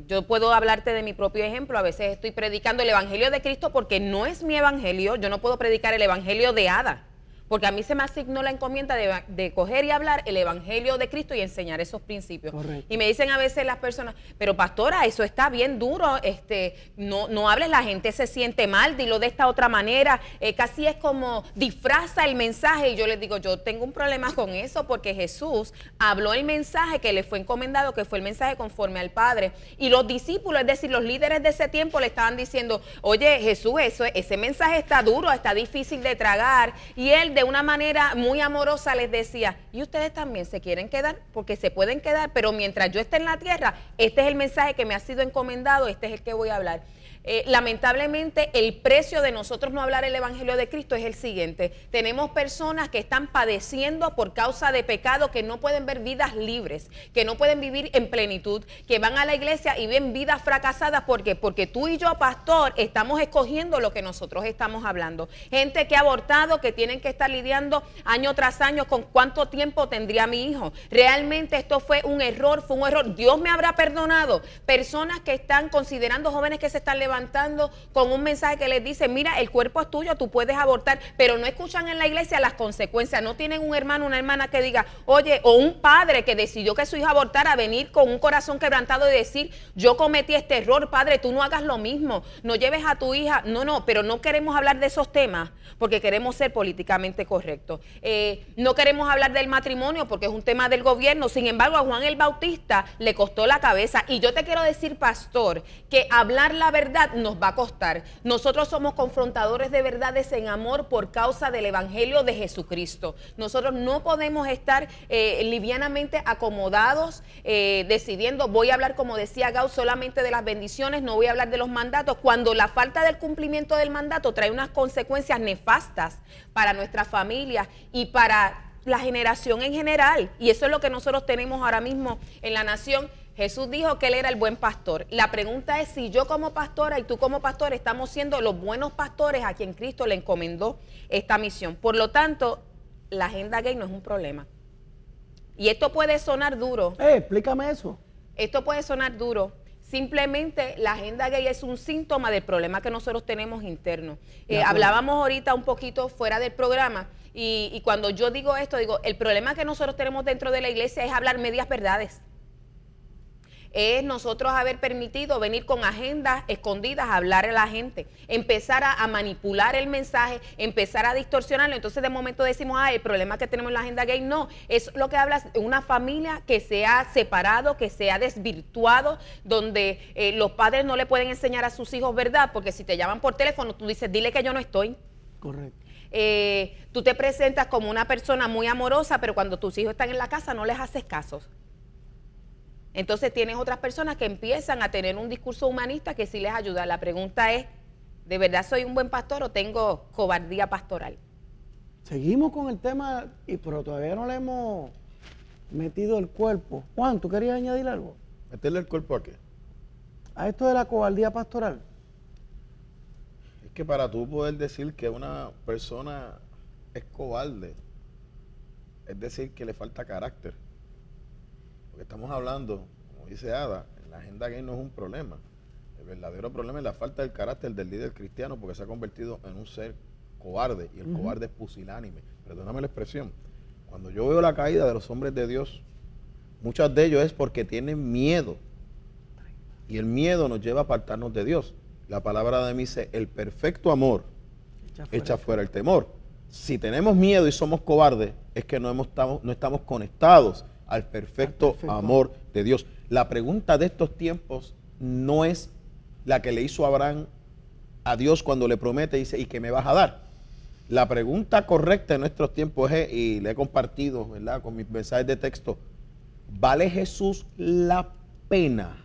Yo puedo hablarte de mi propio ejemplo. A veces estoy predicando el evangelio de Cristo porque no es mi evangelio. Yo no puedo predicar el evangelio de Ada, porque a mí se me asignó la encomienda de coger y hablar el evangelio de Cristo y enseñar esos principios. Correcto. Y me dicen a veces las personas, pero pastora, eso está bien duro, no hables, la gente se siente mal, dilo de esta otra manera, casi es como disfraza el mensaje. Y yo les digo, yo tengo un problema con eso, porque Jesús habló el mensaje que le fue encomendado, que fue el mensaje conforme al Padre, y los discípulos, es decir, los líderes de ese tiempo le estaban diciendo, oye Jesús, ese mensaje está duro, está difícil de tragar, y él de una manera muy amorosa les decía, y ustedes también se quieren quedar, porque se pueden quedar, pero mientras yo esté en la tierra, este es el mensaje que me ha sido encomendado, este es el que voy a hablar. Lamentablemente el precio de nosotros no hablar el evangelio de Cristo es el siguiente: tenemos personas que están padeciendo por causa de pecado, que no pueden ver vidas libres, que no pueden vivir en plenitud, que van a la iglesia y ven vidas fracasadas. ¿Por qué? Porque tú y yo, pastor, estamos escogiendo lo que nosotros estamos hablando. Gente que ha abortado, que tienen que estar lidiando año tras año con cuánto tiempo tendría mi hijo. Realmente esto fue un error, Dios me habrá perdonado. Personas que están considerando, jóvenes que se están levantando con un mensaje que les dice, mira, el cuerpo es tuyo, tú puedes abortar, pero no escuchan en la iglesia las consecuencias. No tienen un hermano, una hermana que diga, oye, o un padre que decidió que su hija abortara, venir con un corazón quebrantado y decir, yo cometí este error, padre, tú no hagas lo mismo, no lleves a tu hija. No, pero no queremos hablar de esos temas porque queremos ser políticamente correctos. No queremos hablar del matrimonio porque es un tema del gobierno. Sin embargo, a Juan el Bautista le costó la cabeza. Y yo te quiero decir, pastor, que hablar la verdad nos va a costar. Nosotros somos confrontadores de verdades en amor por causa del evangelio de Jesucristo. Nosotros no podemos estar livianamente acomodados, decidiendo, voy a hablar, como decía Gauss, solamente de las bendiciones, no voy a hablar de los mandatos, cuando la falta del cumplimiento del mandato trae unas consecuencias nefastas para nuestras familias y para la generación en general. Y eso es lo que nosotros tenemos ahora mismo en la nación. Jesús dijo que Él era el buen pastor. La pregunta es si yo como pastora y tú como pastor estamos siendo los buenos pastores a quien Cristo le encomendó esta misión. Por lo tanto, la agenda gay no es un problema. Y esto puede sonar duro. Explícame eso. Esto puede sonar duro. Simplemente la agenda gay es un síntoma del problema que nosotros tenemos interno. Hablábamos ahorita un poquito fuera del programa y cuando yo digo esto, digo, el problema que nosotros tenemos dentro de la iglesia es hablar medias verdades. Es nosotros haber permitido venir con agendas escondidas a hablar a la gente, empezar a manipular el mensaje, empezar a distorsionarlo. Entonces de momento decimos, el problema que tenemos en la agenda gay. No, es lo que hablas de una familia que se ha separado, que se ha desvirtuado, donde los padres no le pueden enseñar a sus hijos verdad, porque si te llaman por teléfono, tú dices, dile que yo no estoy. Correcto. Tú te presentas como una persona muy amorosa, pero cuando tus hijos están en la casa no les haces caso. Entonces tienes otras personas que empiezan a tener un discurso humanista que sí les ayuda. La pregunta es, ¿de verdad soy un buen pastor o tengo cobardía pastoral? Seguimos con el tema, pero todavía no le hemos metido el cuerpo. Juan, ¿tú querías añadir algo? ¿Meterle el cuerpo a qué? A esto de la cobardía pastoral. Es que para tú poder decir que una persona es cobarde, es decir, que le falta carácter. Porque estamos hablando, como dice Ada, en la agenda gay no es un problema. El verdadero problema es la falta del carácter del líder cristiano, porque se ha convertido en un ser cobarde, y el cobarde es pusilánime. Perdóname la expresión. Cuando yo veo la caída de los hombres de Dios, muchos de ellos es porque tienen miedo. Y el miedo nos lleva a apartarnos de Dios. La palabra de mí dice, el perfecto amor echa fuera el temor. Si tenemos miedo y somos cobardes, es que no estamos conectados al perfecto amor de Dios. La pregunta de estos tiempos no es la que le hizo Abraham a Dios cuando le promete, dice, ¿y qué me vas a dar? La pregunta correcta en nuestros tiempos es, y le he compartido, ¿verdad?, con mis mensajes de texto, ¿vale Jesús la pena?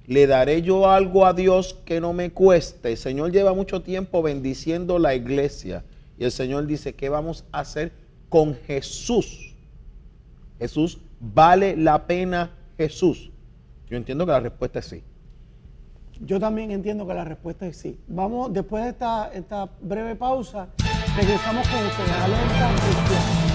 ¿Le daré yo algo a Dios que no me cueste? El Señor lleva mucho tiempo bendiciendo la iglesia y el Señor dice, ¿qué vamos a hacer con Jesús? Jesús, ¿vale la pena Jesús? Yo entiendo que la respuesta es sí. Yo también entiendo que la respuesta es sí. Vamos, después de esta breve pausa, regresamos con ustedes. Alerta Cristiana.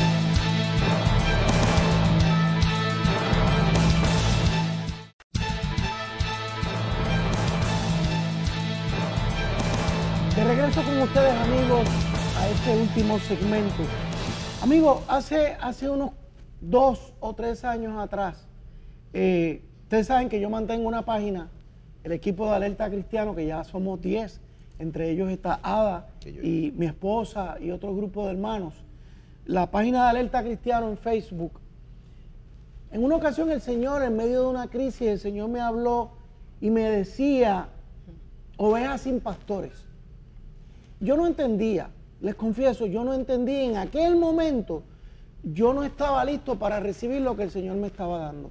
De regreso con ustedes, amigos, a este último segmento Amigo, hace unos 2 o 3 años atrás, ustedes saben que yo mantengo una página, el equipo de Alerta Cristiano, que ya somos 10, entre ellos está Ada y mi esposa y otro grupo de hermanos. La página de Alerta Cristiano en Facebook. En una ocasión el Señor, en medio de una crisis, el Señor me habló y me decía, ovejas sin pastores. Yo no entendía, les confieso, yo no entendía en aquel momento, yo no estaba listo para recibir lo que el Señor me estaba dando.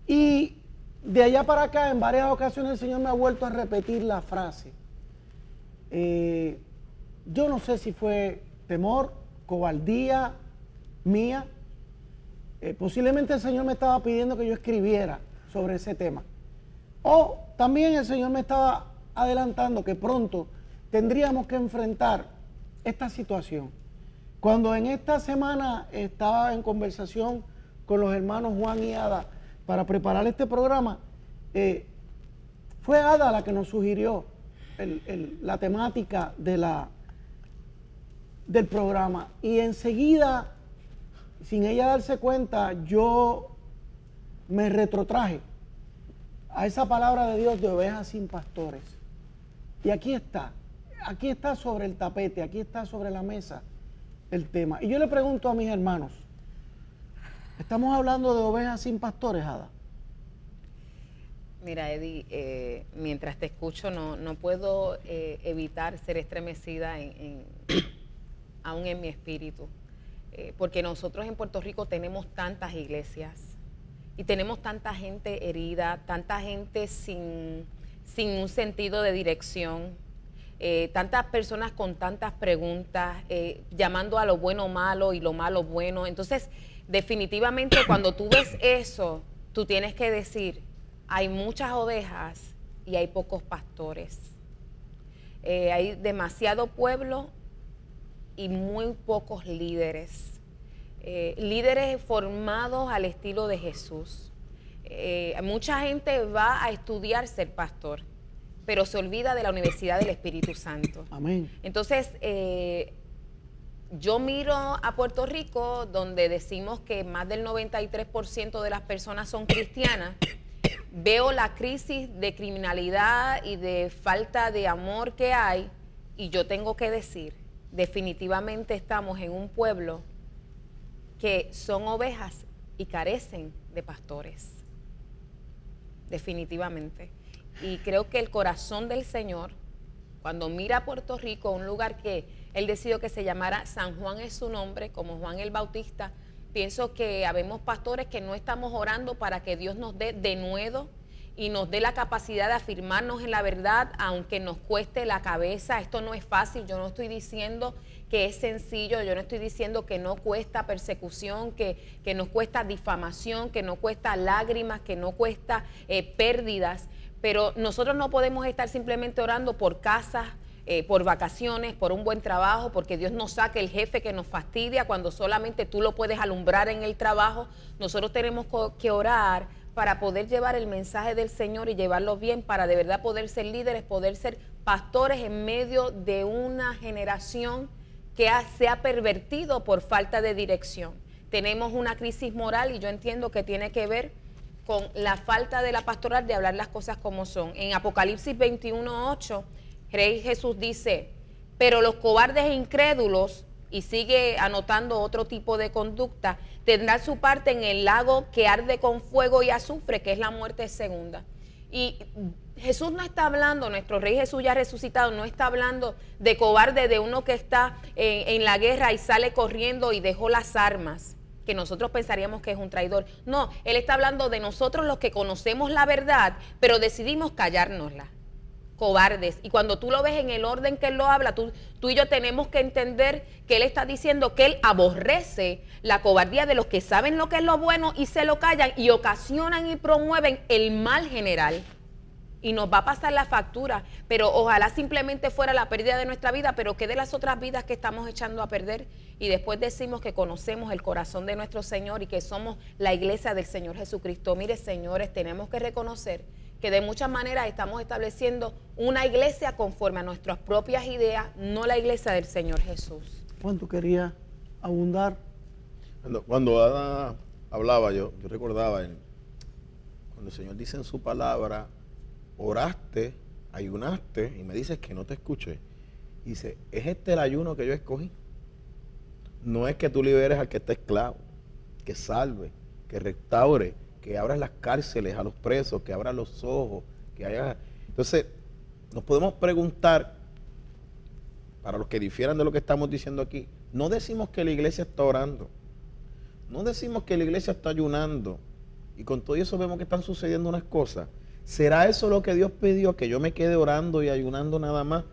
Y de allá para acá, en varias ocasiones el Señor me ha vuelto a repetir la frase. Yo no sé si fue temor, cobardía mía. Posiblemente el Señor me estaba pidiendo que yo escribiera sobre ese tema. O también el Señor me estaba adelantando que pronto tendríamos que enfrentar esta situación. Cuando en esta semana estaba en conversación con los hermanos Juan y Ada para preparar este programa, fue Ada la que nos sugirió la temática del programa. Y enseguida, sin ella darse cuenta, yo me retrotraje a esa palabra de Dios de ovejas sin pastores. Y aquí está sobre el tapete, aquí está sobre la mesa el tema. Y yo le pregunto a mis hermanos, ¿estamos hablando de ovejas sin pastores, Ada? Mira, Eddie, mientras te escucho no puedo evitar ser estremecida aún en mi espíritu. Porque nosotros en Puerto Rico tenemos tantas iglesias y tenemos tanta gente herida, tanta gente sin un sentido de dirección, tantas personas con tantas preguntas, llamando a lo bueno malo y lo malo bueno. Entonces, definitivamente cuando tú ves eso, tú tienes que decir, hay muchas ovejas y hay pocos pastores. Hay demasiado pueblo y muy pocos líderes. Líderes formados al estilo de Jesús. Mucha gente va a estudiar ser pastor, pero se olvida de la Universidad del Espíritu Santo. Amén. Entonces, yo miro a Puerto Rico, donde decimos que más del 93% de las personas son cristianas. Veo la crisis de criminalidad y de falta de amor que hay, y yo tengo que decir, definitivamente estamos en un pueblo que son ovejas y carecen de pastores. Definitivamente. Y creo que el corazón del Señor, cuando mira a Puerto Rico, un lugar que Él decidió que se llamara San Juan es su nombre, como Juan el Bautista, pienso que habemos pastores que no estamos orando para que Dios nos dé denuedo y nos dé la capacidad de afirmarnos en la verdad, aunque nos cueste la cabeza. Esto no es fácil, yo no estoy diciendo que es sencillo, yo no estoy diciendo que no cuesta persecución, que no cuesta difamación, que no cuesta lágrimas, que no cuesta pérdidas, pero nosotros no podemos estar simplemente orando por casas, por vacaciones, por un buen trabajo, porque Dios nos saque el jefe que nos fastidia cuando solamente tú lo puedes alumbrar en el trabajo. Nosotros tenemos que orar para poder llevar el mensaje del Señor y llevarlo bien, para de verdad poder ser líderes, poder ser pastores en medio de una generación que se ha pervertido por falta de dirección. Tenemos una crisis moral y yo entiendo que tiene que ver con la falta de la pastoral de hablar las cosas como son. En Apocalipsis 21:8, Rey Jesús dice, pero los cobardes e incrédulos, y sigue anotando otro tipo de conducta, tendrán su parte en el lago que arde con fuego y azufre, que es la muerte segunda. Y Jesús no está hablando, nuestro Rey Jesús ya resucitado, no está hablando de cobarde, de uno que está en la guerra y sale corriendo y dejó las armas, que nosotros pensaríamos que es un traidor. No, Él está hablando de nosotros los que conocemos la verdad, pero decidimos callárnosla. Cobardes. Y cuando tú lo ves en el orden que Él lo habla, tú y yo tenemos que entender que Él está diciendo que Él aborrece la cobardía de los que saben lo que es lo bueno y se lo callan y ocasionan y promueven el mal general. Y nos va a pasar la factura, pero ojalá simplemente fuera la pérdida de nuestra vida, pero que de las otras vidas que estamos echando a perder. Y después decimos que conocemos el corazón de nuestro Señor y que somos la iglesia del Señor Jesucristo. Mire, señores, tenemos que reconocer que de muchas maneras estamos estableciendo una iglesia conforme a nuestras propias ideas, no la iglesia del Señor Jesús. Juan, ¿tú querías abundar? Cuando Ada hablaba, yo recordaba cuando el Señor dice en su palabra, oraste, ayunaste y me dices que no te escuché. Dice, ¿es este el ayuno que yo escogí? No es que tú liberes al que está esclavo, que salve, que restaure, que abras las cárceles a los presos, que abras los ojos, que haya... Entonces, nos podemos preguntar, para los que difieran de lo que estamos diciendo aquí, no decimos que la iglesia está orando, no decimos que la iglesia está ayunando, y con todo eso vemos que están sucediendo unas cosas. ¿Será eso lo que Dios pidió, que yo me quede orando y ayunando nada más?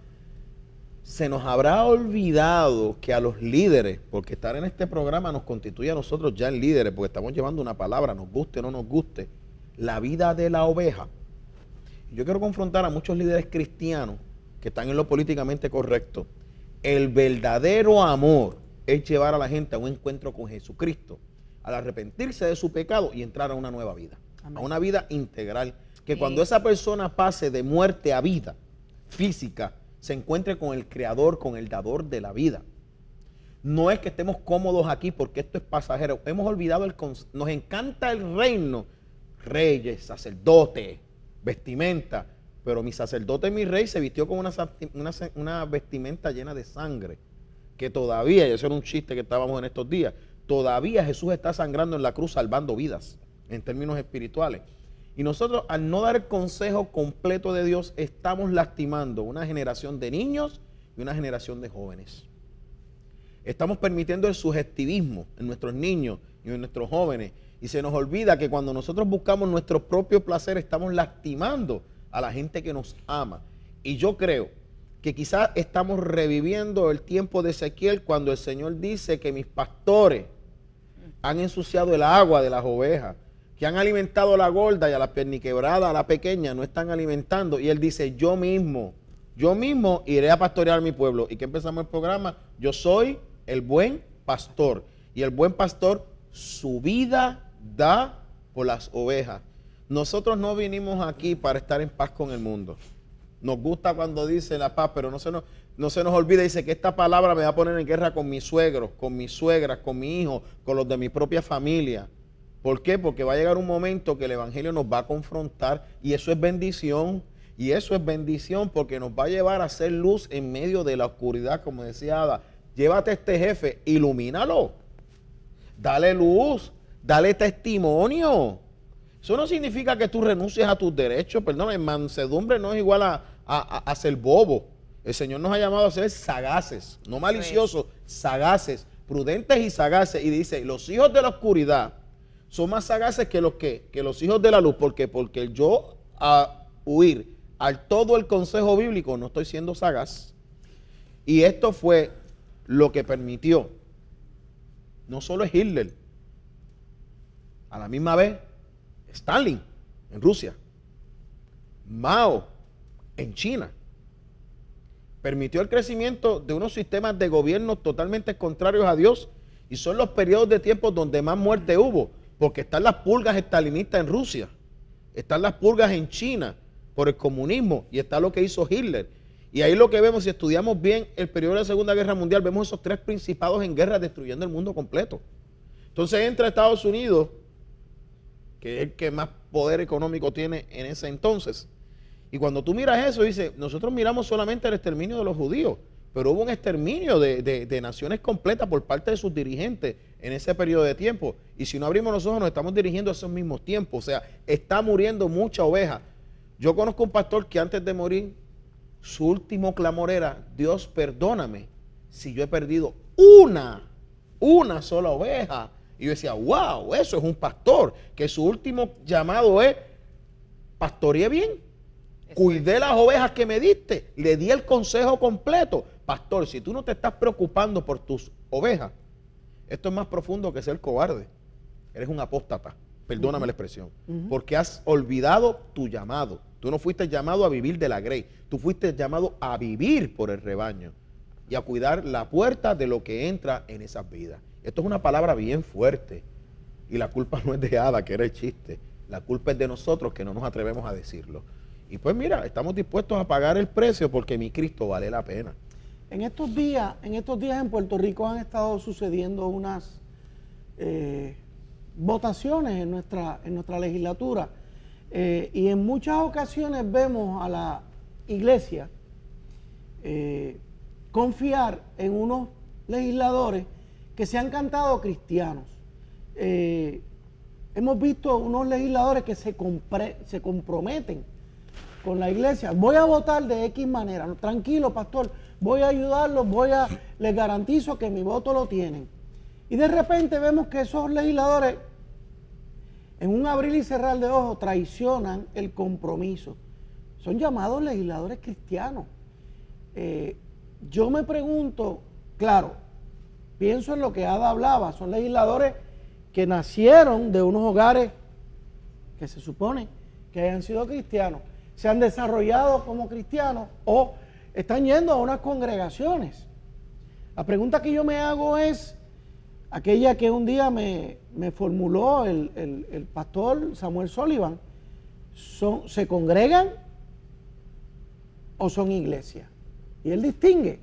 Se nos habrá olvidado que a los líderes, porque estar en este programa nos constituye a nosotros ya en líderes, porque estamos llevando una palabra, nos guste o no nos guste, la vida de la oveja. Yo quiero confrontar a muchos líderes cristianos que están en lo políticamente correcto. El verdadero amor es llevar a la gente a un encuentro con Jesucristo, al arrepentirse de su pecado y entrar a una nueva vida, amén, a una vida integral, que cuando esa persona pase de muerte a vida física, se encuentre con el Creador, con el dador de la vida. No es que estemos cómodos aquí porque esto es pasajero. Hemos olvidado nos encanta el reino, reyes, sacerdotes, vestimenta, pero mi sacerdote, mi rey, se vistió con una vestimenta llena de sangre, que todavía, y eso era un chiste que estábamos en estos días, todavía Jesús está sangrando en la cruz salvando vidas, en términos espirituales. Y nosotros, al no dar el consejo completo de Dios, estamos lastimando una generación de niños y una generación de jóvenes. Estamos permitiendo el subjetivismo en nuestros niños y en nuestros jóvenes. Y se nos olvida que cuando nosotros buscamos nuestro propio placer, estamos lastimando a la gente que nos ama. Y yo creo que quizás estamos reviviendo el tiempo de Ezequiel, cuando el Señor dice que mis pastores han ensuciado el agua de las ovejas, que han alimentado a la gorda y a la perniquebrada, a la pequeña, no están alimentando. Y Él dice, yo mismo iré a pastorear mi pueblo. ¿Y que empezamos el programa? Yo soy el buen pastor. Y el buen pastor su vida da por las ovejas. Nosotros no vinimos aquí para estar en paz con el mundo. Nos gusta cuando dice la paz, pero no se nos olvide, dice que esta palabra me va a poner en guerra con mis suegros, con mis suegras, con mi hijo, con los de mi propia familia. ¿Por qué? Porque va a llegar un momento que el evangelio nos va a confrontar, y eso es bendición. Y eso es bendición porque nos va a llevar a hacer luz en medio de la oscuridad, como decía Ada. Llévate a este jefe, ilumínalo, dale luz, dale testimonio. Eso no significa que tú renuncies a tus derechos. Perdón, mansedumbre no es igual a ser bobo. El Señor nos ha llamado a ser sagaces, no maliciosos, sagaces, prudentes y sagaces. Y dice, los hijos de la oscuridad son más sagaces que los hijos de la luz. ¿Por qué? Porque yo a huir al todo el consejo bíblico no estoy siendo sagaz. Y esto fue lo que permitió, no solo es Hitler, a la misma vez Stalin en Rusia, Mao en China, permitió el crecimiento de unos sistemas de gobierno totalmente contrarios a Dios, y son los periodos de tiempo donde más muerte hubo, porque están las purgas estalinistas en Rusia, están las purgas en China por el comunismo, y está lo que hizo Hitler. Y ahí lo que vemos, si estudiamos bien el periodo de la Segunda Guerra Mundial, vemos esos tres principados en guerra destruyendo el mundo completo. Entonces entra Estados Unidos, que es el que más poder económico tiene en ese entonces. Y cuando tú miras eso, dices, nosotros miramos solamente el exterminio de los judíos, pero hubo un exterminio de naciones completas por parte de sus dirigentes en ese periodo de tiempo. Y si no abrimos los ojos, nos estamos dirigiendo a esos mismos tiempos. O sea, está muriendo mucha oveja. Yo conozco un pastor que antes de morir, su último clamor era, Dios, perdóname si yo he perdido una sola oveja. Y yo decía, wow, eso es un pastor, que su último llamado es, pastoreé bien, cuidé las ovejas que me diste, le di el consejo completo. Pastor, si tú no te estás preocupando por tus ovejas, esto es más profundo que ser cobarde. Eres un apóstata, perdóname la expresión, porque has olvidado tu llamado. Tú no fuiste llamado a vivir de la grey, tú fuiste llamado a vivir por el rebaño y a cuidar la puerta de lo que entra en esas vidas. Esto es una palabra bien fuerte, y la culpa no es de Ada, que era el chiste. La culpa es de nosotros, que no nos atrevemos a decirlo. Y pues mira, estamos dispuestos a pagar el precio porque mi Cristo vale la pena. En estos días en Puerto Rico han estado sucediendo unas votaciones en nuestra legislatura. Y en muchas ocasiones vemos a la iglesia confiar en unos legisladores que se han cantado cristianos. Hemos visto unos legisladores que se comprometen con la iglesia. Voy a votar de X manera. No, tranquilo, pastor, voy a ayudarlos, les garantizo que mi voto lo tienen. Y de repente vemos que esos legisladores, en un abrir y cerrar de ojos, traicionan el compromiso. Son llamados legisladores cristianos. Yo me pregunto, claro, pienso en lo que Ada hablaba, son legisladores que nacieron de unos hogares que se supone que hayan sido cristianos, se han desarrollado como cristianos o están yendo a unas congregaciones. La pregunta que yo me hago es aquella que un día me formuló el pastor Samuel Sullivan: ¿se congregan o son iglesia? Y él distingue.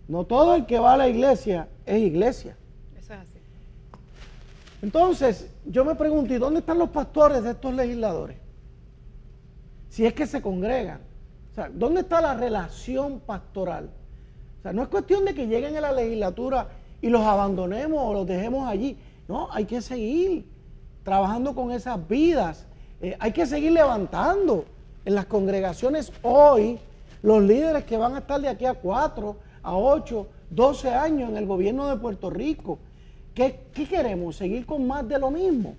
No todo el que va a la iglesia es iglesia. Eso es así. Entonces, yo me pregunto, ¿y dónde están los pastores de estos legisladores? Si es que se congregan. O sea, ¿dónde está la relación pastoral? O sea, no es cuestión de que lleguen a la legislatura y los abandonemos o los dejemos allí. No, hay que seguir trabajando con esas vidas. Hay que seguir levantando en las congregaciones hoy los líderes que van a estar de aquí a 4, a 8, 12 años en el gobierno de Puerto Rico. ¿Qué queremos? ¿Seguir con más de lo mismo?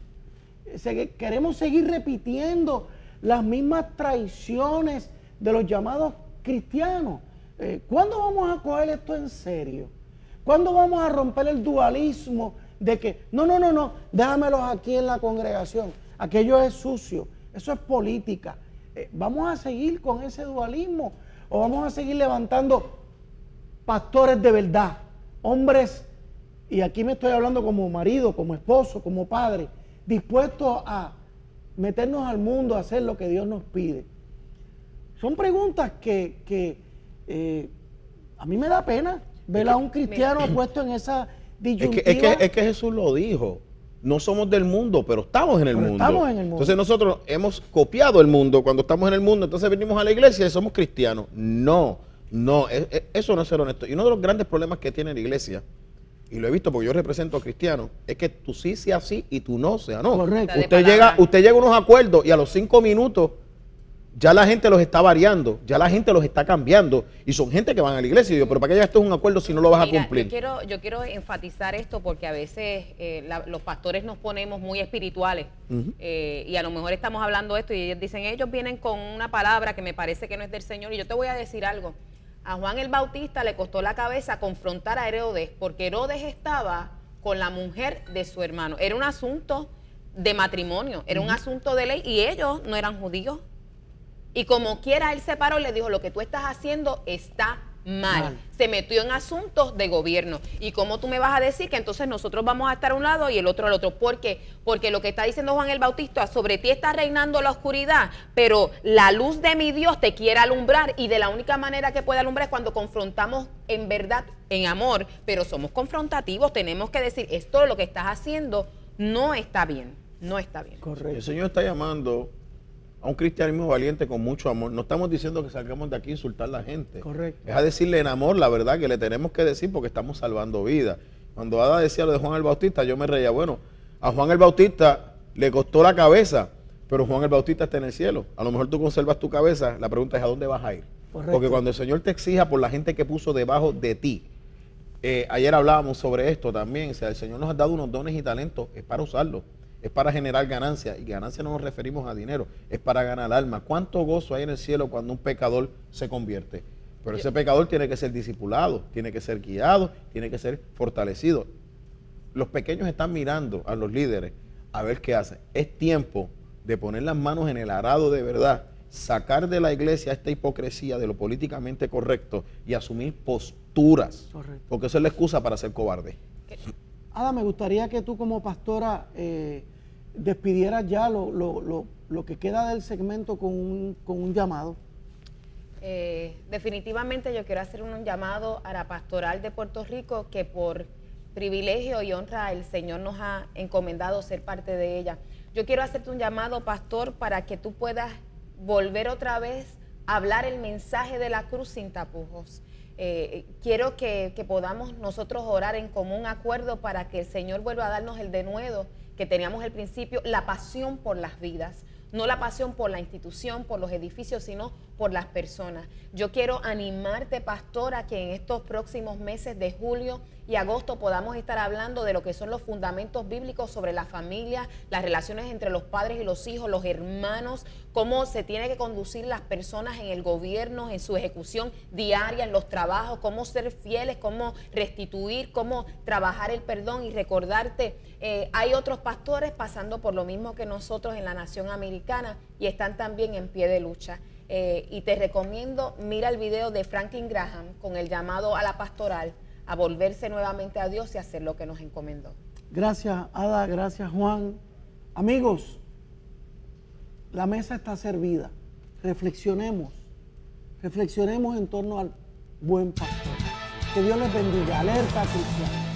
¿Queremos seguir repitiendo las mismas traiciones de los llamados cristianos? ¿Cuándo vamos a coger esto en serio? ¿Cuándo vamos a romper el dualismo de que no, déjamelos aquí en la congregación, aquello es sucio, eso es política? ¿Vamos a seguir con ese dualismo o vamos a seguir levantando pastores de verdad, hombres, y aquí me estoy hablando como marido, como esposo, como padre, dispuestos a meternos al mundo, a hacer lo que Dios nos pide? Son preguntas que a mí me da pena ver a un cristiano puesto en esa disyuntiva. Es que Jesús lo dijo. No somos del mundo, pero estamos en el mundo. Estamos en el mundo. Entonces nosotros hemos copiado el mundo cuando estamos en el mundo. Entonces venimos a la iglesia y somos cristianos. No, eso no es ser honesto. Y uno de los grandes problemas que tiene la iglesia, y lo he visto porque yo represento a cristianos, es que tú sí sea sí y tú no sea no. Correcto. Usted llega a unos acuerdos y a los 5 minutos ya la gente los está variando, ya la gente los está cambiando, y son gente que van a la iglesia. Y yo, pero ¿para qué ya esto es un acuerdo si no lo vas a cumplir? Yo quiero enfatizar esto porque a veces los pastores nos ponemos muy espirituales y a lo mejor estamos hablando esto y ellos dicen, ellos vienen con una palabra que me parece que no es del Señor. Y yo te voy a decir algo: a Juan el Bautista le costó la cabeza confrontar a Herodes, porque Herodes estaba con la mujer de su hermano. Era un asunto de matrimonio, era un asunto de ley, y ellos no eran judíos. Y como quiera, él se paró y le dijo, lo que tú estás haciendo está mal. Se metió en asuntos de gobierno. ¿Y cómo tú me vas a decir que entonces nosotros vamos a estar a un lado y el otro al otro? ¿Por qué? Porque lo que está diciendo Juan el Bautista, sobre ti está reinando la oscuridad, pero la luz de mi Dios te quiere alumbrar, y de la única manera que puede alumbrar es cuando confrontamos en verdad, en amor, pero somos confrontativos. Tenemos que decir, esto lo que estás haciendo no está bien, no está bien. Correcto. El Señor está llamando a un cristianismo valiente con mucho amor. No estamos diciendo que salgamos de aquí a insultar a la gente. Correcto. Es a decirle en amor la verdad que le tenemos que decir, porque estamos salvando vidas. Cuando Ada decía lo de Juan el Bautista, yo me reía. Bueno, a Juan el Bautista le costó la cabeza, pero Juan el Bautista está en el cielo. A lo mejor tú conservas tu cabeza. La pregunta es, ¿a dónde vas a ir? Correcto. Porque cuando el Señor te exija por la gente que puso debajo de ti, ayer hablábamos sobre esto también. O sea, el Señor nos ha dado unos dones y talentos, es para usarlos. Es para generar ganancia, y ganancia no nos referimos a dinero, es para ganar alma. ¿Cuánto gozo hay en el cielo cuando un pecador se convierte? Pero ese pecador tiene que ser discipulado, tiene que ser guiado, tiene que ser fortalecido. Los pequeños están mirando a los líderes a ver qué hacen. Es tiempo de poner las manos en el arado de verdad, sacar de la iglesia esta hipocresía de lo políticamente correcto y asumir posturas. Correcto. Porque eso es la excusa para ser cobarde. Ada, me gustaría que tú como pastora despidieras ya lo que queda del segmento con un llamado. Definitivamente yo quiero hacer un llamado a la pastoral de Puerto Rico, que por privilegio y honra el Señor nos ha encomendado ser parte de ella. Yo quiero hacerte un llamado, pastor, para que tú puedas volver otra vez a hablar el mensaje de la cruz sin tapujos. Quiero que podamos nosotros orar en común acuerdo para que el Señor vuelva a darnos el denuedo que teníamos al principio, la pasión por las vidas. No la pasión por la institución, por los edificios, sino por las personas. Yo quiero animarte, pastor, a que en estos próximos meses de julio y agosto podamos estar hablando de lo que son los fundamentos bíblicos sobre la familia, las relaciones entre los padres y los hijos, los hermanos, cómo se tiene que conducir las personas en el gobierno, en su ejecución diaria, en los trabajos, cómo ser fieles, cómo restituir, cómo trabajar el perdón y recordarte, hay otros pastores pasando por lo mismo que nosotros en la nación americana y están también en pie de lucha. Y te recomiendo, mira el video de Franklin Graham con el llamado a la pastoral a volverse nuevamente a Dios y hacer lo que nos encomendó. Gracias, Ada, gracias, Juan. Amigos, la mesa está servida. Reflexionemos en torno al buen pastor. Que Dios les bendiga. Alerta cristiana.